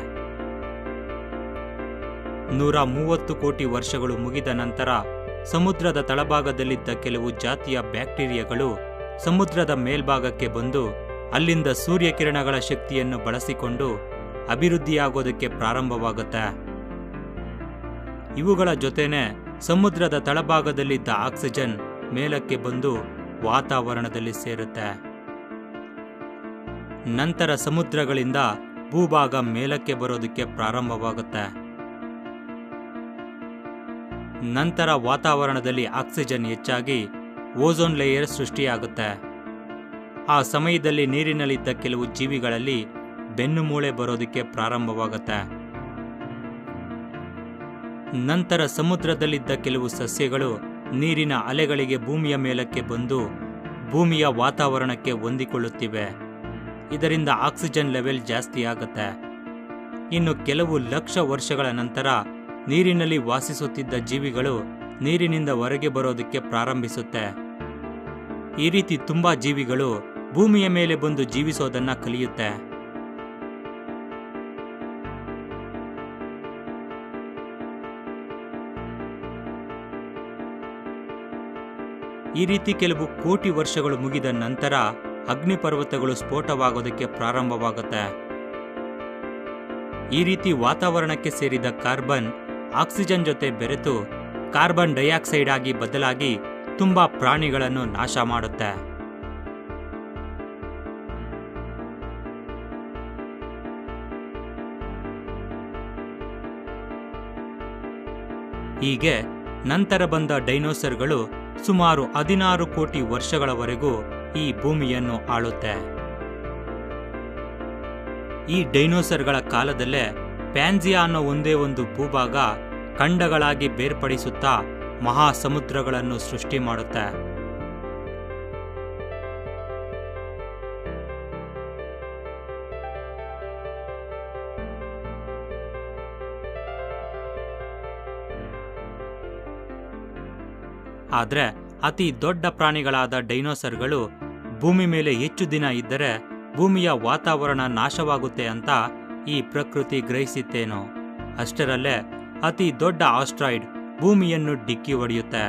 130 ಕೋಟಿ ವರ್ಷಗಳು ಮುಗಿದ ನಂತರ ಸಮುದ್ರದ ತಳಭಾಗದಲ್ಲಿದ್ದ ಕೆಲವು ಜಾತಿಯ ಬ್ಯಾಕ್ಟೀರಿಯಾಗಳು ಸಮುದ್ರದ ಮೇಲ್ಭಾಗಕ್ಕೆ ಬಂದು ಅಲ್ಲಿಂದ ಸೂರ್ಯಕಿರಣಗಳ ಶಕ್ತಿಯನ್ನು ಬಳಸಿಕೊಂಡು ಅಭಿವೃದ್ಧಿಯಾಗೋದಕ್ಕೆ ಪ್ರಾರಂಭವಾಗುತ್ತೆ. ಇವುಗಳ ಜೊತೆನೆ ಸಮುದ್ರದ ತಳಭಾಗದಲ್ಲಿದ್ದ ಆಕ್ಸಿಜನ್ ಮೇಲಕ್ಕೆ ಬಂದು ವಾತಾವರಣದಲ್ಲಿ ಸೇರುತ್ತೆ. ನಂತರ ಸಮುದ್ರಗಳಿಂದ ಭೂಭಾಗ ಮೇಲಕ್ಕೆ ಬರೋದಕ್ಕೆ ಪ್ರಾರಂಭವಾಗುತ್ತೆ. ನಂತರ ವಾತಾವರಣದಲ್ಲಿ ಆಕ್ಸಿಜನ್ ಹೆಚ್ಚಾಗಿ ಓಝೋನ್ ಲೇಯರ್ ಸೃಷ್ಟಿಯಾಗುತ್ತೆ. ಆ ಸಮಯದಲ್ಲಿ ನೀರಿನಲ್ಲಿದ್ದ ಕೆಲವು ಜೀವಿಗಳಲ್ಲಿ ಬೆನ್ನುಮೂಳೆ ಬರೋದಕ್ಕೆ ಪ್ರಾರಂಭವಾಗುತ್ತೆ. ನಂತರ ಸಮುದ್ರದಲ್ಲಿದ್ದ ಕೆಲವು ಸಸ್ಯಗಳು ನೀರಿನ ಅಲೆಗಳಿಗೆ ಭೂಮಿಯ ಮೇಲಕ್ಕೆ ಬಂದು ಭೂಮಿಯ ವಾತಾವರಣಕ್ಕೆ ಹೊಂದಿಕೊಳ್ಳುತ್ತಿವೆ. ಇದರಿಂದ ಆಕ್ಸಿಜನ್ ಲೆವೆಲ್ ಜಾಸ್ತಿ ಆಗುತ್ತೆ. ಇನ್ನು ಕೆಲವು ಲಕ್ಷ ವರ್ಷಗಳ ನಂತರ ನೀರಿನಲ್ಲಿ ವಾಸಿಸುತ್ತಿದ್ದ ಜೀವಿಗಳು ನೀರಿನಿಂದ ಹೊರಗೆ ಬರೋದಕ್ಕೆ ಪ್ರಾರಂಭಿಸುತ್ತೆ. ಈ ರೀತಿ ತುಂಬಾ ಜೀವಿಗಳು ಭೂಮಿಯ ಮೇಲೆ ಬಂದು ಜೀವಿಸೋದನ್ನ ಕಲಿಯುತ್ತೆ. ಈ ರೀತಿ ಕೆಲವು ಕೋಟಿ ವರ್ಷಗಳು ಮುಗಿದ ನಂತರ ಅಗ್ನಿಪರ್ವತಗಳು ಸ್ಫೋಟವಾಗೋದಕ್ಕೆ ಪ್ರಾರಂಭವಾಗುತ್ತೆ. ಈ ರೀತಿ ವಾತಾವರಣಕ್ಕೆ ಸೇರಿದ ಕಾರ್ಬನ್ ಆಕ್ಸಿಜನ್ ಜೊತೆ ಬೆರೆತು ಕಾರ್ಬನ್ ಡೈಆಕ್ಸೈಡ್ ಆಗಿ ಬದಲಾಗಿ ತುಂಬಾ ಪ್ರಾಣಿಗಳನ್ನು ನಾಶ ಮಾಡುತ್ತೆ. ಹೀಗೆ ನಂತರ ಬಂದ ಡೈನೋಸರ್ಗಳು ಸುಮಾರು 16 ಕೋಟಿ ವರ್ಷಗಳವರೆಗೂ ಈ ಭೂಮಿಯನ್ನು ಆಳುತ್ತೆ. ಈ ಡೈನೋಸರ್ಗಳ ಕಾಲದಲ್ಲೇ ಪ್ಯಾನ್ಜಿಯಾ ಅನ್ನೋ ಒಂದೇ ಒಂದು ಭೂಭಾಗ ಖಂಡಗಳಾಗಿ ಬೇರ್ಪಡಿಸುತ್ತಾ ಮಹಾಸಮುದ್ರಗಳನ್ನು ಸೃಷ್ಟಿ ಮಾಡುತ್ತೆ. ಆದರೆ ಅತಿ ದೊಡ್ಡ ಪ್ರಾಣಿಗಳಾದ ಡೈನೋಸರ್ಗಳು ಭೂಮಿ ಮೇಲೆ ಹೆಚ್ಚು ದಿನ ಇದ್ದರೆ ಭೂಮಿಯ ವಾತಾವರಣ ನಾಶವಾಗುತ್ತೆ ಅಂತ ಈ ಪ್ರಕೃತಿ ಗ್ರಹಿಸಿತ್ತೇನೋ. ಅಷ್ಟರಲ್ಲೇ ಅತಿ ದೊಡ್ಡ ಆಸ್ಟ್ರಾಯ್ಡ್ ಭೂಮಿಯನ್ನು ಡಿಕ್ಕಿ ಹೊಡೆಯುತ್ತೆ.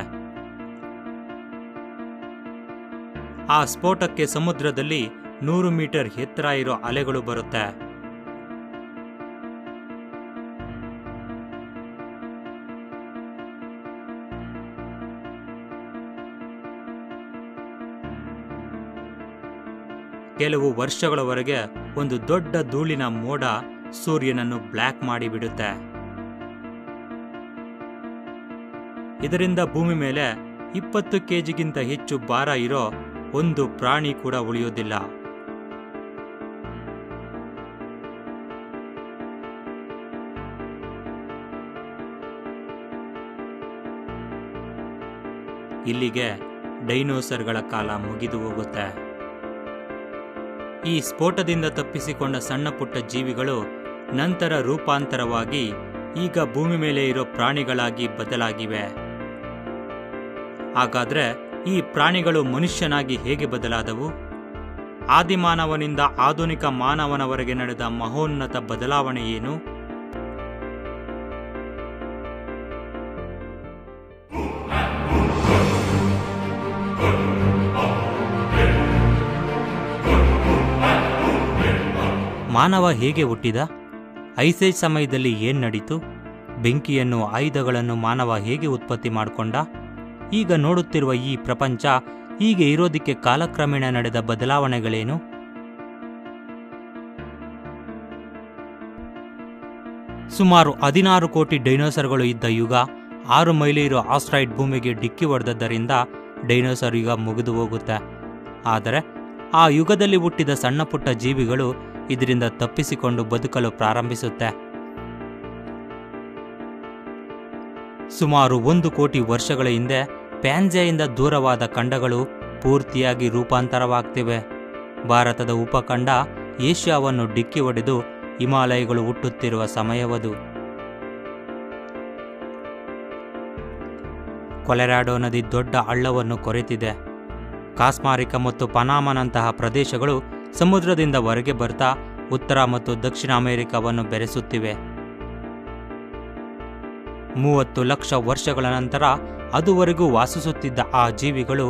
ಆ ಸ್ಫೋಟಕ್ಕೆ ಸಮುದ್ರದಲ್ಲಿ 100 ಮೀಟರ್ ಎತ್ತರ ಇರೋ ಅಲೆಗಳು ಬರುತ್ತೆ. ಕೆಲವು ವರ್ಷಗಳವರೆಗೆ ಒಂದು ದೊಡ್ಡ ಧೂಳಿನ ಮೋಡ ಸೂರ್ಯನನ್ನು ಬ್ಲ್ಯಾಕ್ ಮಾಡಿಬಿಡುತ್ತೆ. ಇದರಿಂದ ಭೂಮಿ ಮೇಲೆ 20 ಕೆಜಿಗಿಂತ ಹೆಚ್ಚು ಭಾರ ಇರೋ ಒಂದು ಪ್ರಾಣಿ ಕೂಡ ಉಳಿಯೋದಿಲ್ಲ. ಇಲ್ಲಿಗೆ ಡೈನೋಸರ್ಗಳ ಕಾಲ ಮುಗಿದು ಹೋಗುತ್ತೆ. ಈ ಸ್ಫೋಟದಿಂದ ತಪ್ಪಿಸಿಕೊಂಡ ಸಣ್ಣ ಪುಟ್ಟ ಜೀವಿಗಳು ನಂತರ ರೂಪಾಂತರವಾಗಿ ಈಗ ಭೂಮಿ ಮೇಲೆ ಇರೋ ಪ್ರಾಣಿಗಳಾಗಿ ಬದಲಾಗಿವೆ. ಹಾಗಾದ್ರೆ ಈ ಪ್ರಾಣಿಗಳು ಮನುಷ್ಯನಾಗಿ ಹೇಗೆ ಬದಲಾದವು? ಆದಿಮಾನವನಿಂದ ಆಧುನಿಕ ಮಾನವನವರೆಗೆ ನಡೆದ ಮಹೋನ್ನತ ಬದಲಾವಣೆ ಏನು? ಮಾನವ ಹೇಗೆ ಹುಟ್ಟಿದ? ಐಸೇಜ್ ಸಮಯದಲ್ಲಿ ಏನ್ ನಡೀತು? ಬೆಂಕಿಯನ್ನು, ಆಯುಧಗಳನ್ನು ಮಾನವ ಹೇಗೆ ಉತ್ಪತ್ತಿ ಮಾಡಿಕೊಂಡ? ಈಗ ನೋಡುತ್ತಿರುವ ಈ ಪ್ರಪಂಚ ಹೀಗೆ ಇರೋದಕ್ಕೆ ಕಾಲಕ್ರಮೇಣ ನಡೆದ ಬದಲಾವಣೆಗಳೇನು? ಸುಮಾರು 16 ಕೋಟಿ ಡೈನೋಸರ್ಗಳು ಇದ್ದ ಯುಗ 6 ಮೈಲಿ ಇರೋ ಆಸ್ಟ್ರಾಯ್ಡ್ ಭೂಮಿಗೆ ಡಿಕ್ಕಿ ಹೊಡೆದದ್ದರಿಂದ ಡೈನೋಸರ್ ಯುಗ ಮುಗಿದು ಹೋಗುತ್ತೆ. ಆದರೆ ಆ ಯುಗದಲ್ಲಿ ಹುಟ್ಟಿದ ಸಣ್ಣ ಪುಟ್ಟ ಜೀವಿಗಳು ಇದರಿಂದ ತಪ್ಪಿಸಿಕೊಂಡು ಬದುಕಲು ಪ್ರಾರಂಭಿಸುತ್ತೆ. ಸುಮಾರು 1 ಕೋಟಿ ವರ್ಷಗಳ ಹಿಂದೆ ಪ್ಯಾನ್ಜಿಯಾದಿಂದ ದೂರವಾದ ಖಂಡಗಳು ಪೂರ್ತಿಯಾಗಿ ರೂಪಾಂತರವಾಗ್ತಿವೆ. ಭಾರತದ ಉಪಖಂಡ ಏಷ್ಯಾವನ್ನು ಡಿಕ್ಕಿ ಹೊಡೆದು ಹಿಮಾಲಯಗಳು ಹುಟ್ಟುತ್ತಿರುವ ಸಮಯವದು. ಕೊಲೆರಾಡೋ ನದಿ ದೊಡ್ಡ ಹಳ್ಳವನ್ನು ಕೊರೆತಿದೆ. ಕಾಸ್ಮಾರಿಕ ಮತ್ತು ಪನಾಮನಂತಹ ಪ್ರದೇಶಗಳು ಸಮುದ್ರದಿಂದ ಹೊರಗೆ ಬರ್ತಾ ಉತ್ತರ ಮತ್ತು ದಕ್ಷಿಣ ಅಮೆರಿಕವನ್ನು ಬೆರೆಸುತ್ತಿವೆ. 30 ಲಕ್ಷ ವರ್ಷಗಳ ನಂತರ ಅದುವರೆಗೂ ವಾಸಿಸುತ್ತಿದ್ದ ಆ ಜೀವಿಗಳು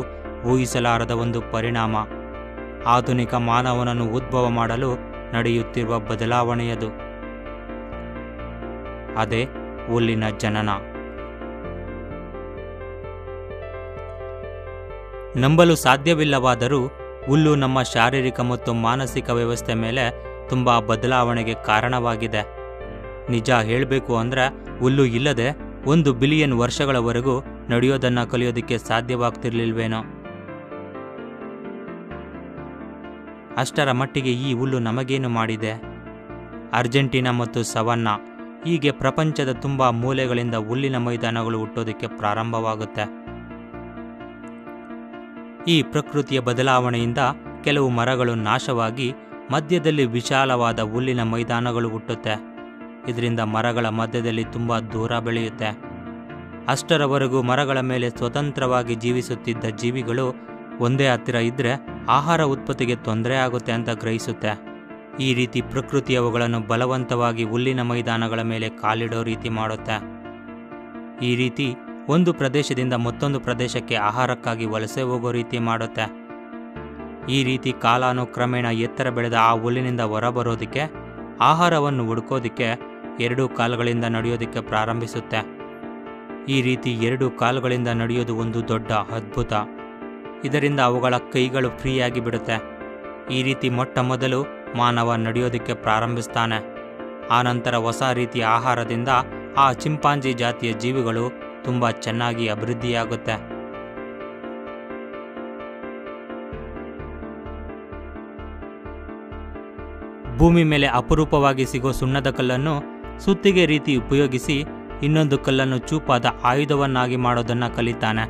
ಊಹಿಸಲಾರದ ಒಂದು ಪರಿಣಾಮ, ಆಧುನಿಕ ಮಾನವನನ್ನು ಉದ್ಭವ ಮಾಡಲು ನಡೆಯುತ್ತಿರುವ ಬದಲಾವಣೆಯದು. ಅದೇ ಹುಲ್ಲಿನ ಜನನ. ನಂಬಲು ಸಾಧ್ಯವಿಲ್ಲವಾದರೂ ಹುಲ್ಲು ನಮ್ಮ ಶಾರೀರಿಕ ಮತ್ತು ಮಾನಸಿಕ ವ್ಯವಸ್ಥೆ ಮೇಲೆ ತುಂಬಾ ಬದಲಾವಣೆಗೆ ಕಾರಣವಾಗಿದೆ. ನಿಜ ಹೇಳಬೇಕು ಅಂದ್ರೆ ಹುಲ್ಲು ಇಲ್ಲದೆ 1 ಬಿಲಿಯನ್ ವರ್ಷಗಳವರೆಗೂ ನಡೆಯೋದನ್ನ ಕಲಿಯೋದಕ್ಕೆ ಸಾಧ್ಯವಾಗ್ತಿರ್ಲಿಲ್ವೇನೋ. ಅಷ್ಟರ ಮಟ್ಟಿಗೆ ಈ ಹುಲ್ಲು ನಮಗೇನು ಮಾಡಿದೆ? ಅರ್ಜೆಂಟೀನಾ ಮತ್ತು ಸವನ್ನಾ ಹೀಗೆ ಪ್ರಪಂಚದ ತುಂಬಾ ಮೂಲೆಗಳಿಂದ ಹುಲ್ಲಿನ ಮೈದಾನಗಳು ಹುಟ್ಟೋದಕ್ಕೆ ಪ್ರಾರಂಭವಾಗುತ್ತೆ. ಈ ಪ್ರಕೃತಿಯ ಬದಲಾವಣೆಯಿಂದ ಕೆಲವು ಮರಗಳು ನಾಶವಾಗಿ ಮಧ್ಯದಲ್ಲಿ ವಿಶಾಲವಾದ ಹುಲ್ಲಿನ ಮೈದಾನಗಳು ಹುಟ್ಟುತ್ತೆ. ಇದರಿಂದ ಮರಗಳ ಮಧ್ಯದಲ್ಲಿ ತುಂಬಾ ದೂರ ಬೆಳೆಯುತ್ತೆ. ಅಷ್ಟರವರೆಗೂ ಮರಗಳ ಮೇಲೆ ಸ್ವತಂತ್ರವಾಗಿ ಜೀವಿಸುತ್ತಿದ್ದ ಜೀವಿಗಳು ಒಂದೇ ಹತ್ತಿರ ಇದ್ರೆ ಆಹಾರ ಉತ್ಪತ್ತಿಗೆ ತೊಂದರೆ ಆಗುತ್ತೆ ಅಂತ ಗ್ರಹಿಸುತ್ತೆ. ಈ ರೀತಿ ಪ್ರಕೃತಿ ಅವುಗಳನ್ನು ಬಲವಂತವಾಗಿ ಹುಲ್ಲಿನ ಮೈದಾನಗಳ ಮೇಲೆ ಕಾಲಿಡೋ ರೀತಿ ಮಾಡುತ್ತೆ. ಈ ರೀತಿ ಒಂದು ಪ್ರದೇಶದಿಂದ ಮತ್ತೊಂದು ಪ್ರದೇಶಕ್ಕೆ ಆಹಾರಕ್ಕಾಗಿ ವಲಸೆ ಹೋಗೋ ರೀತಿ ಮಾಡುತ್ತೆ. ಈ ರೀತಿ ಕಾಲಾನುಕ್ರಮೇಣ ಎತ್ತರ ಬೆಳೆದ ಆ ಹುಲ್ಲಿನಿಂದ ಹೊರಬರೋದಕ್ಕೆ, ಆಹಾರವನ್ನು ಹುಡುಕೋದಿಕ್ಕೆ 2 ಕಾಲುಗಳಿಂದ ನಡೆಯೋದಕ್ಕೆ ಪ್ರಾರಂಭಿಸುತ್ತೆ. ಈ ರೀತಿ 2 ಕಾಲುಗಳಿಂದ ನಡೆಯೋದು ಒಂದು ದೊಡ್ಡ ಅದ್ಭುತ. ಇದರಿಂದ ಅವುಗಳ ಕೈಗಳು ಫ್ರೀಯಾಗಿ ಬಿಡುತ್ತೆ. ಈ ರೀತಿ ಮೊಟ್ಟ ಮೊದಲು ಮಾನವ ನಡೆಯೋದಕ್ಕೆ ಪ್ರಾರಂಭಿಸ್ತಾನೆ. ಆನಂತರ ಹೊಸ ರೀತಿಯ ಆಹಾರದಿಂದ ಆ ಚಿಂಪಾಂಜಿ ಜಾತಿಯ ಜೀವಿಗಳು ತುಂಬ ಚೆನ್ನಾಗಿ ಅಭಿವೃದ್ಧಿಯಾಗುತ್ತೆ. ಭೂಮಿ ಮೇಲೆ ಅಪರೂಪವಾಗಿ ಸಿಗೋ ಸುಣ್ಣದ ಕಲ್ಲನ್ನು ಸುತ್ತಿಗೆ ರೀತಿ ಉಪಯೋಗಿಸಿ ಇನ್ನೊಂದು ಕಲ್ಲನ್ನು ಚೂಪಾದ ಆಯುಧವನ್ನಾಗಿ ಮಾಡೋದನ್ನು ಕಲಿತಾನೆ.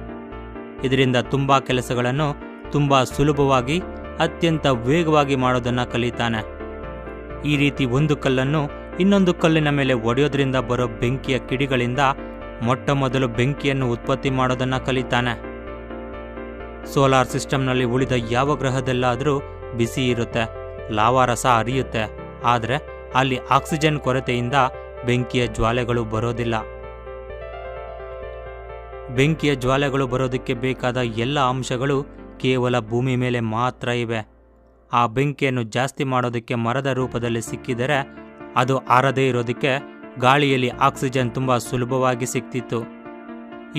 ಇದರಿಂದ ತುಂಬ ಕೆಲಸಗಳನ್ನು ತುಂಬ ಸುಲಭವಾಗಿ ಅತ್ಯಂತ ವೇಗವಾಗಿ ಮಾಡೋದನ್ನು ಕಲಿತಾನೆ. ಈ ರೀತಿ ಒಂದು ಕಲ್ಲನ್ನು ಇನ್ನೊಂದು ಕಲ್ಲಿನ ಮೇಲೆ ಒಡೆಯೋದ್ರಿಂದ ಬರೋ ಬೆಂಕಿಯ ಕಿಡಿಗಳಿಂದ ಮೊಟ್ಟ ಮೊದಲು ಬೆಂಕಿಯನ್ನು ಉತ್ಪತ್ತಿ ಮಾಡೋದನ್ನು ಕಲಿತಾನೆ. ಸೋಲಾರ್ ಸಿಸ್ಟಮ್ನಲ್ಲಿ ಉಳಿದ ಯಾವ ಗ್ರಹದಲ್ಲಾದರೂ ಬಿಸಿ ಇರುತ್ತೆ, ಲಾವಾರಸ ಹರಿಯುತ್ತೆ. ಆದರೆ ಅಲ್ಲಿ ಆಕ್ಸಿಜನ್ ಕೊರತೆಯಿಂದ ಬೆಂಕಿಯ ಜ್ವಾಲೆಗಳು ಬರೋದಿಲ್ಲ. ಬೆಂಕಿಯ ಜ್ವಾಲೆಗಳು ಬರೋದಕ್ಕೆ ಬೇಕಾದ ಎಲ್ಲ ಅಂಶಗಳು ಕೇವಲ ಭೂಮಿ ಮೇಲೆ ಮಾತ್ರ ಇವೆ. ಆ ಬೆಂಕಿಯನ್ನು ಜಾಸ್ತಿ ಮಾಡೋದಕ್ಕೆ ಮರದ ರೂಪದಲ್ಲಿ ಸಿಕ್ಕಿದರೆ ಅದು ಆರದೇ ಇರೋದಕ್ಕೆ ಗಾಳಿಯಲ್ಲಿ ಆಕ್ಸಿಜನ್ ತುಂಬ ಸುಲಭವಾಗಿ ಸಿಕ್ತಿತ್ತು.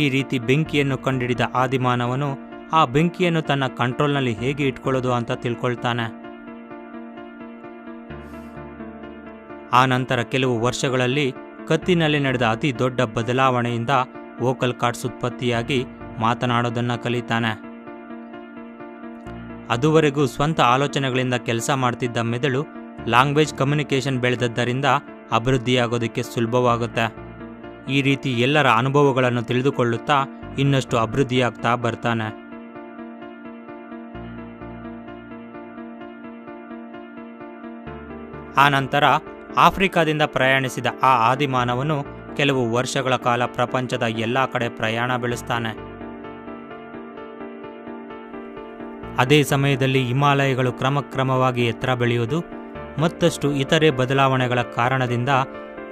ಈ ರೀತಿ ಬೆಂಕಿಯನ್ನು ಕಂಡುಹಿಡಿದ ಆದಿಮಾನವನು ಆ ಬೆಂಕಿಯನ್ನು ತನ್ನ ಕಂಟ್ರೋಲ್ನಲ್ಲಿ ಹೇಗೆ ಇಟ್ಕೊಳ್ಳೋದು ಅಂತ ತಿಳ್ಕೊಳ್ತಾನೆ. ಆ ನಂತರ ಕೆಲವು ವರ್ಷಗಳಲ್ಲಿ ಕತ್ತಿನಲ್ಲಿ ನಡೆದ ಅತಿ ದೊಡ್ಡ ಬದಲಾವಣೆಯಿಂದ ವೋಕಲ್ ಕಾರ್ಡ್ಸ್ ಉತ್ಪತ್ತಿಯಾಗಿ ಮಾತನಾಡೋದನ್ನು ಕಲಿತಾನೆ. ಅದುವರೆಗೂ ಸ್ವಂತ ಆಲೋಚನೆಗಳಿಂದ ಕೆಲಸ ಮಾಡ್ತಿದ್ದ ಮೆದುಳು ಲ್ಯಾಂಗ್ವೇಜ್ ಕಮ್ಯುನಿಕೇಷನ್ ಬೆಳೆದದ್ದರಿಂದ ಅಭಿವೃದ್ಧಿಯಾಗೋದಕ್ಕೆ ಸುಲಭವಾಗುತ್ತೆ. ಈ ರೀತಿ ಎಲ್ಲರ ಅನುಭವಗಳನ್ನು ತಿಳಿದುಕೊಳ್ಳುತ್ತಾ ಇನ್ನಷ್ಟು ಅಭಿವೃದ್ಧಿಯಾಗ್ತಾ ಬರ್ತಾನೆ. ಆ ನಂತರ ಆಫ್ರಿಕಾದಿಂದ ಪ್ರಯಾಣಿಸಿದ ಆ ಆದಿಮಾನವನು ಕೆಲವು ವರ್ಷಗಳ ಕಾಲ ಪ್ರಪಂಚದ ಎಲ್ಲ ಕಡೆ ಪ್ರಯಾಣ ಬೆಳೆಸ್ತಾನೆ. ಅದೇ ಸಮಯದಲ್ಲಿ ಹಿಮಾಲಯಗಳು ಕ್ರಮಕ್ರಮವಾಗಿ ಎತ್ತರ ಬೆಳೆಯುವುದು ಮತ್ತಷ್ಟು ಇತರೆ ಬದಲಾವಣೆಗಳ ಕಾರಣದಿಂದ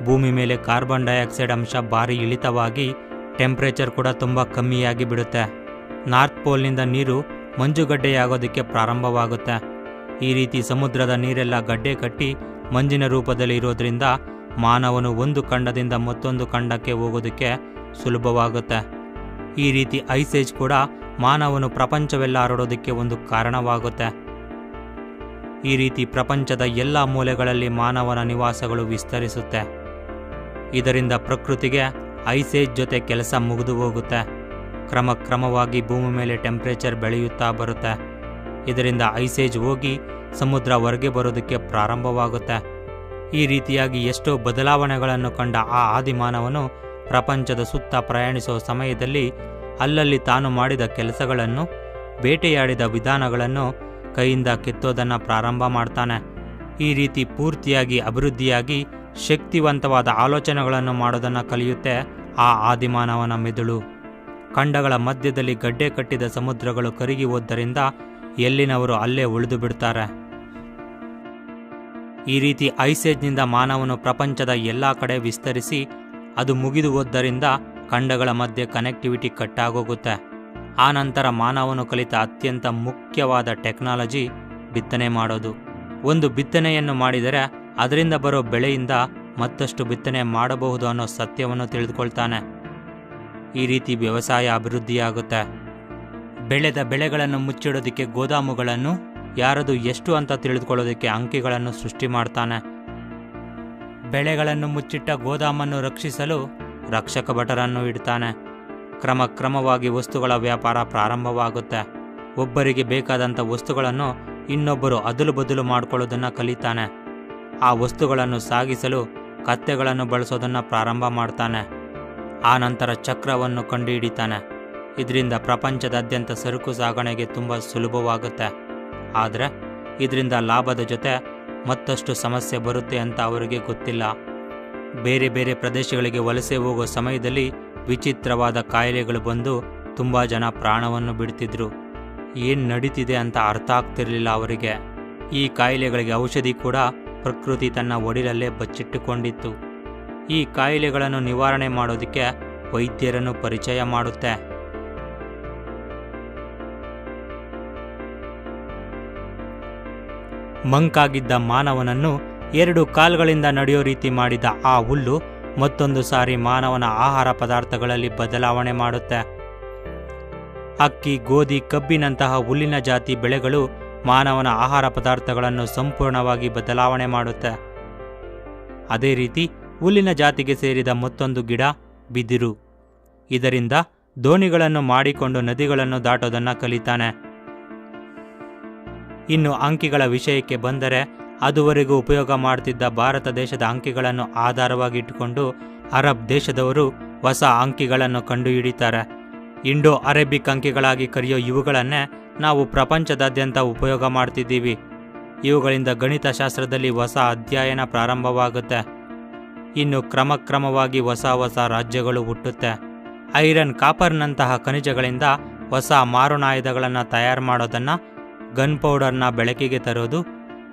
ಭೂಮಿ ಮೇಲೆ ಕಾರ್ಬನ್ ಡೈಆಕ್ಸೈಡ್ ಅಂಶ ಭಾರಿ ಇಳಿತವಾಗಿ ಟೆಂಪರೇಚರ್ ಕೂಡ ತುಂಬ ಕಮ್ಮಿಯಾಗಿ ಬಿಡುತ್ತೆ. ನಾರ್ತ್ ಪೋಲ್ನಿಂದ ನೀರು ಮಂಜುಗಡ್ಡೆಯಾಗೋದಕ್ಕೆ ಪ್ರಾರಂಭವಾಗುತ್ತೆ. ಈ ರೀತಿ ಸಮುದ್ರದ ನೀರೆಲ್ಲ ಗಡ್ಡೆ ಕಟ್ಟಿ ಮಂಜಿನ ರೂಪದಲ್ಲಿ ಇರೋದ್ರಿಂದ ಮಾನವನು ಒಂದು ಖಂಡದಿಂದ ಮತ್ತೊಂದು ಖಂಡಕ್ಕೆ ಹೋಗೋದಕ್ಕೆ ಸುಲಭವಾಗುತ್ತೆ. ಈ ರೀತಿ ಐಸೇಜ್ ಕೂಡ ಮಾನವನು ಪ್ರಪಂಚವೆಲ್ಲ ಹರಡೋದಕ್ಕೆ ಒಂದು ಕಾರಣವಾಗುತ್ತೆ. ಈ ರೀತಿ ಪ್ರಪಂಚದ ಎಲ್ಲ ಮೂಲೆಗಳಲ್ಲಿ ಮಾನವನ ನಿವಾಸಗಳು ವಿಸ್ತರಿಸುತ್ತೆ. ಇದರಿಂದ ಪ್ರಕೃತಿಗೆ ಐಸೇಜ್ ಜೊತೆ ಕೆಲಸ ಮುಗಿದು ಹೋಗುತ್ತೆ. ಕ್ರಮಕ್ರಮವಾಗಿ ಭೂಮಿ ಮೇಲೆ ಟೆಂಪರೇಚರ್ ಬೆಳೆಯುತ್ತಾ ಬರುತ್ತೆ. ಇದರಿಂದ ಐಸೇಜ್ ಹೋಗಿ ಸಮುದ್ರ ಹೊರಗೆ ಬರೋದಕ್ಕೆ ಪ್ರಾರಂಭವಾಗುತ್ತೆ. ಈ ರೀತಿಯಾಗಿ ಎಷ್ಟೋ ಬದಲಾವಣೆಗಳನ್ನು ಕಂಡ ಆ ಆದಿಮಾನವನು ಪ್ರಪಂಚದ ಸುತ್ತ ಪ್ರಯಾಣಿಸುವ ಸಮಯದಲ್ಲಿ ಅಲ್ಲಲ್ಲಿ ತಾನು ಮಾಡಿದ ಕೆಲಸಗಳನ್ನು, ಬೇಟೆಯಾಡಿದ ವಿಧಾನಗಳನ್ನು ಕೈಯಿಂದ ಕೆತ್ತೋದನ್ನು ಪ್ರಾರಂಭ ಮಾಡ್ತಾನೆ. ಈ ರೀತಿ ಪೂರ್ತಿಯಾಗಿ ಅಭಿವೃದ್ಧಿಯಾಗಿ ಶಕ್ತಿವಂತವಾದ ಆಲೋಚನೆಗಳನ್ನು ಮಾಡೋದನ್ನು ಕಲಿಯುತ್ತೆ ಆ ಆದಿಮಾನವನ ಮೆದುಳು. ಖಂಡಗಳ ಮಧ್ಯದಲ್ಲಿ ಗಡ್ಡೆ ಕಟ್ಟಿದ ಸಮುದ್ರಗಳು ಕರಗಿ ಹೋದ್ದರಿಂದ ಎಲ್ಲಿನವರು ಅಲ್ಲೇ ಉಳಿದು ಬಿಡ್ತಾರೆ. ಈ ರೀತಿ ಐಸೇಜ್ನಿಂದ ಮಾನವನು ಪ್ರಪಂಚದ ಎಲ್ಲ ಕಡೆ ವಿಸ್ತರಿಸಿ ಅದು ಮುಗಿದು ಹೋದ್ದರಿಂದ ಖಂಡಗಳ ಮಧ್ಯೆ ಕನೆಕ್ಟಿವಿಟಿ ಕಟ್ಟಾಗೋಗುತ್ತೆ. ಆ ನಂತರ ಮಾನವನು ಕಲಿತ ಅತ್ಯಂತ ಮುಖ್ಯವಾದ ಟೆಕ್ನಾಲಜಿ ಬಿತ್ತನೆ ಮಾಡೋದು. ಒಂದು ಬಿತ್ತನೆಯನ್ನು ಮಾಡಿದರೆ ಅದರಿಂದ ಬರೋ ಬೆಳೆಯಿಂದ ಮತ್ತಷ್ಟು ಬಿತ್ತನೆ ಮಾಡಬಹುದು ಅನ್ನೋ ಸತ್ಯವನ್ನು ತಿಳಿದುಕೊಳ್ತಾನೆ. ಈ ರೀತಿ ವ್ಯವಸಾಯ ಅಭಿವೃದ್ಧಿಯಾಗುತ್ತೆ. ಬೆಳೆದ ಬೆಳೆಗಳನ್ನು ಮುಚ್ಚಿಡೋದಕ್ಕೆ ಗೋದಾಮುಗಳನ್ನು, ಯಾರದು ಎಷ್ಟು ಅಂತ ತಿಳಿದುಕೊಳ್ಳೋದಕ್ಕೆ ಅಂಕಿಗಳನ್ನು ಸೃಷ್ಟಿ ಮಾಡ್ತಾನೆ. ಬೆಳೆಗಳನ್ನು ಮುಚ್ಚಿಟ್ಟ ಗೋದಾಮನ್ನು ರಕ್ಷಿಸಲು ರಕ್ಷಕ ಭಟರನ್ನು ಇಡ್ತಾನೆ. ಕ್ರಮವಾಗಿ ವಸ್ತುಗಳ ವ್ಯಾಪಾರ ಪ್ರಾರಂಭವಾಗುತ್ತೆ. ಒಬ್ಬರಿಗೆ ಬೇಕಾದಂಥ ವಸ್ತುಗಳನ್ನು ಇನ್ನೊಬ್ಬರು ಅದಲು ಬದಲು ಮಾಡಿಕೊಳ್ಳೋದನ್ನು ಕಲಿತಾನೆ. ಆ ವಸ್ತುಗಳನ್ನು ಸಾಗಿಸಲು ಕತ್ತೆಗಳನ್ನು ಬಳಸೋದನ್ನು ಪ್ರಾರಂಭ ಮಾಡ್ತಾನೆ. ಆ ನಂತರ ಚಕ್ರವನ್ನು ಕಂಡುಹಿಡಿತಾನೆ. ಇದರಿಂದ ಪ್ರಪಂಚದಾದ್ಯಂತ ಸರಕು ಸಾಗಣೆಗೆ ತುಂಬ ಸುಲಭವಾಗುತ್ತೆ. ಆದರೆ ಇದರಿಂದ ಲಾಭದ ಜೊತೆ ಮತ್ತಷ್ಟು ಸಮಸ್ಯೆ ಬರುತ್ತೆ ಅಂತ ಅವರಿಗೆ ಗೊತ್ತಿಲ್ಲ. ಬೇರೆ ಬೇರೆ ಪ್ರದೇಶಗಳಿಗೆ ವಲಸೆ ಹೋಗೋ ಸಮಯದಲ್ಲಿ ವಿಚಿತ್ರವಾದ ಕಾಯಿಲೆಗಳು ಬಂದು ತುಂಬ ಜನ ಪ್ರಾಣವನ್ನು ಬಿಡ್ತಿದ್ರು. ಏನು ನಡೀತಿದೆ ಅಂತ ಅರ್ಥ ಆಗ್ತಿರಲಿಲ್ಲ ಅವರಿಗೆ. ಈ ಕಾಯಿಲೆಗಳಿಗೆ ಔಷಧಿ ಕೂಡ ಪ್ರಕೃತಿ ತನ್ನ ಒಡಿಲಲ್ಲೇ ಬಚ್ಚಿಟ್ಟುಕೊಂಡಿತ್ತು. ಈ ಕಾಯಿಲೆಗಳನ್ನು ನಿವಾರಣೆ ಮಾಡೋದಕ್ಕೆ ವೈದ್ಯರನ್ನು ಪರಿಚಯ ಮಾಡುತ್ತೆ. ಮಂಕಾಗಿದ್ದ ಮಾನವನನ್ನು 2 ಕಾಲ್ಗಳಿಂದ ನಡೆಯೋ ರೀತಿ ಮಾಡಿದ ಆ ಹುಲ್ಲು ಮತ್ತೊಂದು ಸಾರಿ ಮಾನವನ ಆಹಾರ ಪದಾರ್ಥಗಳಲ್ಲಿ ಬದಲಾವಣೆ ಮಾಡುತ್ತೆ. ಅಕ್ಕಿ, ಗೋಧಿ, ಕಬ್ಬಿನಂತಹ ಹುಲ್ಲಿನ ಜಾತಿ ಬೆಳೆಗಳು ಮಾನವನ ಆಹಾರ ಪದಾರ್ಥಗಳನ್ನು ಸಂಪೂರ್ಣವಾಗಿ ಬದಲಾವಣೆ ಮಾಡುತ್ತೆ. ಅದೇ ರೀತಿ ಹುಲ್ಲಿನ ಜಾತಿಗೆ ಸೇರಿದ ಮತ್ತೊಂದು ಗಿಡ ಬಿದಿರು. ಇದರಿಂದ ದೋಣಿಗಳನ್ನು ಮಾಡಿಕೊಂಡು ನದಿಗಳನ್ನು ದಾಟೋದನ್ನು ಕಲಿತಾನೆ. ಇನ್ನು ಅಂಕಿಗಳ ವಿಷಯಕ್ಕೆ ಬಂದರೆ, ಅದುವರೆಗೂ ಉಪಯೋಗ ಮಾಡ್ತಿದ್ದ ಭಾರತ ದೇಶದ ಅಂಕಿಗಳನ್ನು ಆಧಾರವಾಗಿಟ್ಟುಕೊಂಡು ಅರಬ್ ದೇಶದವರು ಹೊಸ ಅಂಕಿಗಳನ್ನು ಕಂಡುಹಿಡಿತಾರೆ. ಇಂಡೋ ಅರೇಬಿಕ್ ಅಂಕಿಗಳಾಗಿ ಕರೆಯೋ ಇವುಗಳನ್ನೇ ನಾವು ಪ್ರಪಂಚದಾದ್ಯಂತ ಉಪಯೋಗ ಮಾಡ್ತಿದ್ದೀವಿ. ಇವುಗಳಿಂದ ಗಣಿತಶಾಸ್ತ್ರದಲ್ಲಿ ಹೊಸ ಅಧ್ಯಯನ ಪ್ರಾರಂಭವಾಗುತ್ತೆ. ಇನ್ನು ಕ್ರಮವಾಗಿ ಹೊಸ ರಾಜ್ಯಗಳು ಹುಟ್ಟುತ್ತೆ. ಐರನ್, ಕಾಪರ್ನಂತಹ ಖನಿಜಗಳಿಂದ ಹೊಸ ಮಾರಣಾಯುಧಗಳನ್ನು ತಯಾರು ಮಾಡೋದನ್ನು, ಗನ್ ಪೌಡರ್ನ ಬೆಳಕಿಗೆ ತರೋದು,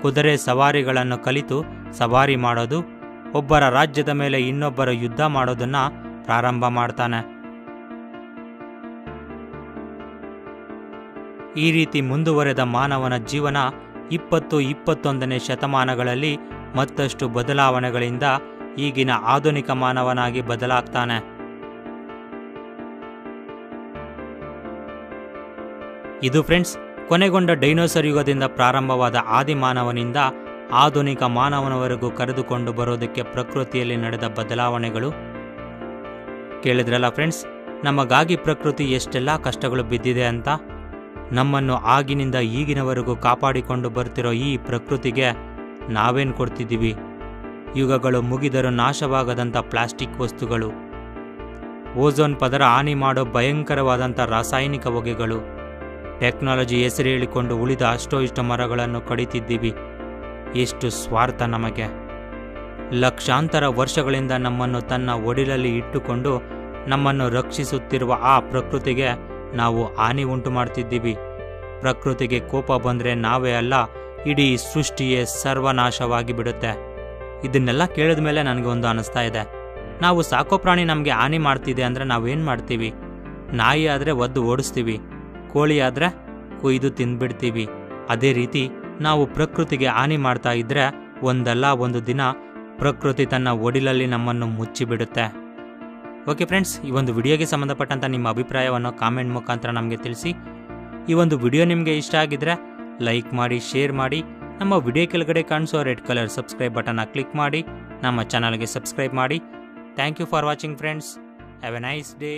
ಕುದುರೆ ಸವಾರಿಗಳನ್ನು ಕಲಿತು ಸವಾರಿ ಮಾಡೋದು, ಒಬ್ಬರ ರಾಜ್ಯದ ಮೇಲೆ ಇನ್ನೊಬ್ಬರ ಯುದ್ಧ ಮಾಡೋದನ್ನು ಪ್ರಾರಂಭ ಮಾಡ್ತಾನೆ. ಈ ರೀತಿ ಮುಂದುವರೆದ ಮಾನವನ ಜೀವನ 20-21ನೇ ಶತಮಾನಗಳಲ್ಲಿ ಮತ್ತಷ್ಟು ಬದಲಾವಣೆಗಳಿಂದ ಈಗಿನ ಆಧುನಿಕ ಮಾನವನಾಗಿ ಬದಲಾಗ್ತಾನೆ. ಇದು ಫ್ರೆಂಡ್ಸ್, ಕೊನೆಗೊಂಡ ಡೈನೋಸರ್ ಯುಗದಿಂದ ಪ್ರಾರಂಭವಾದ ಆದಿಮಾನವನಿಂದ ಆಧುನಿಕ ಮಾನವನವರೆಗೂ ಕರೆದುಕೊಂಡು ಬರೋದಕ್ಕೆ ಪ್ರಕೃತಿಯಲ್ಲಿ ನಡೆದ ಬದಲಾವಣೆಗಳು. ಕೇಳಿದ್ರಲ್ಲ ಫ್ರೆಂಡ್ಸ್, ನಮಗಾಗಿ ಪ್ರಕೃತಿ ಎಷ್ಟೆಲ್ಲ ಕಷ್ಟಗಳು ಬಿದ್ದಿದೆ ಅಂತ. ನಮ್ಮನ್ನು ಆಗಿನಿಂದ ಈಗಿನವರೆಗೂ ಕಾಪಾಡಿಕೊಂಡು ಬರ್ತಿರೋ ಈ ಪ್ರಕೃತಿಗೆ ನಾವೇನು ಕೊಡ್ತಿದ್ದೀವಿ? ಯುಗಗಳು ಮುಗಿದರೂ ನಾಶವಾಗದಂಥ ಪ್ಲಾಸ್ಟಿಕ್ ವಸ್ತುಗಳು, ಓಝೋನ್ ಪದರ ಹಾನಿ ಮಾಡೋ ಭಯಂಕರವಾದಂಥ ರಾಸಾಯನಿಕ ಹೊಗೆಗಳು, ಟೆಕ್ನಾಲಜಿ ಹೆಸರು ಹೇಳಿಕೊಂಡು ಉಳಿದ ಅಷ್ಟೋ ಮರಗಳನ್ನು ಕಡಿತಿದ್ದೀವಿ. ಎಷ್ಟು ಸ್ವಾರ್ಥ ನಮಗೆ! ಲಕ್ಷಾಂತರ ವರ್ಷಗಳಿಂದ ನಮ್ಮನ್ನು ತನ್ನ ಒಡಿಲಲ್ಲಿ ಇಟ್ಟುಕೊಂಡು ನಮ್ಮನ್ನು ರಕ್ಷಿಸುತ್ತಿರುವ ಆ ಪ್ರಕೃತಿಗೆ ನಾವು ಹಾನಿ ಉಂಟು ಮಾಡ್ತಿದ್ದೀವಿ. ಪ್ರಕೃತಿಗೆ ಕೋಪ ಬಂದರೆ ನಾವೇ ಅಲ್ಲ, ಇಡೀ ಸೃಷ್ಟಿಯೇ ಸರ್ವನಾಶವಾಗಿ ಬಿಡುತ್ತೆ. ಇದನ್ನೆಲ್ಲ ಕೇಳಿದ ಮೇಲೆ ನನಗೆ ಒಂದು ಅನಿಸ್ತಾ ಇದೆ, ನಾವು ಸಾಕೋ ಪ್ರಾಣಿ ನಮಗೆ ಹಾನಿ ಮಾಡ್ತಿದೆ ಅಂದರೆ ನಾವೇನು ಮಾಡ್ತೀವಿ? ನಾಯಿ ಆದರೆ ಒದ್ದು ಓಡಿಸ್ತೀವಿ, ಕೋಳಿ ಆದರೆ ಕೊಯ್ದು ತಿಂದ್ಬಿಡ್ತೀವಿ. ಅದೇ ರೀತಿ ನಾವು ಪ್ರಕೃತಿಗೆ ಹಾನಿ ಮಾಡ್ತಾ ಇದ್ರೆ ಒಂದಲ್ಲ ಒಂದು ದಿನ ಪ್ರಕೃತಿ ತನ್ನ ಒಡಿಲಲ್ಲಿ ನಮ್ಮನ್ನು ಮುಚ್ಚಿಬಿಡುತ್ತೆ. ಓಕೆ ಫ್ರೆಂಡ್ಸ್, ಈ ಒಂದು ವಿಡಿಯೋಗೆ ಸಂಬಂಧಪಟ್ಟಂಥ ನಿಮ್ಮ ಅಭಿಪ್ರಾಯವನ್ನು ಕಾಮೆಂಟ್ ಮುಖಾಂತರ ನಮಗೆ ತಿಳಿಸಿ. ಈ ಒಂದು ವಿಡಿಯೋ ನಿಮಗೆ ಇಷ್ಟ ಆಗಿದ್ರೆ ಲೈಕ್ ಮಾಡಿ, ಶೇರ್ ಮಾಡಿ. ನಮ್ಮ ವಿಡಿಯೋ ಕೆಳಗಡೆ ಕಾಣಿಸೋ ರೆಡ್ ಕಲರ್ ಸಬ್ಸ್ಕ್ರೈಬ್ ಬಟನ್ನ ಕ್ಲಿಕ್ ಮಾಡಿ ನಮ್ಮ ಚಾನಲ್ಗೆ ಸಬ್ಸ್ಕ್ರೈಬ್ ಮಾಡಿ. Thank you for watching friends. Have a nice day.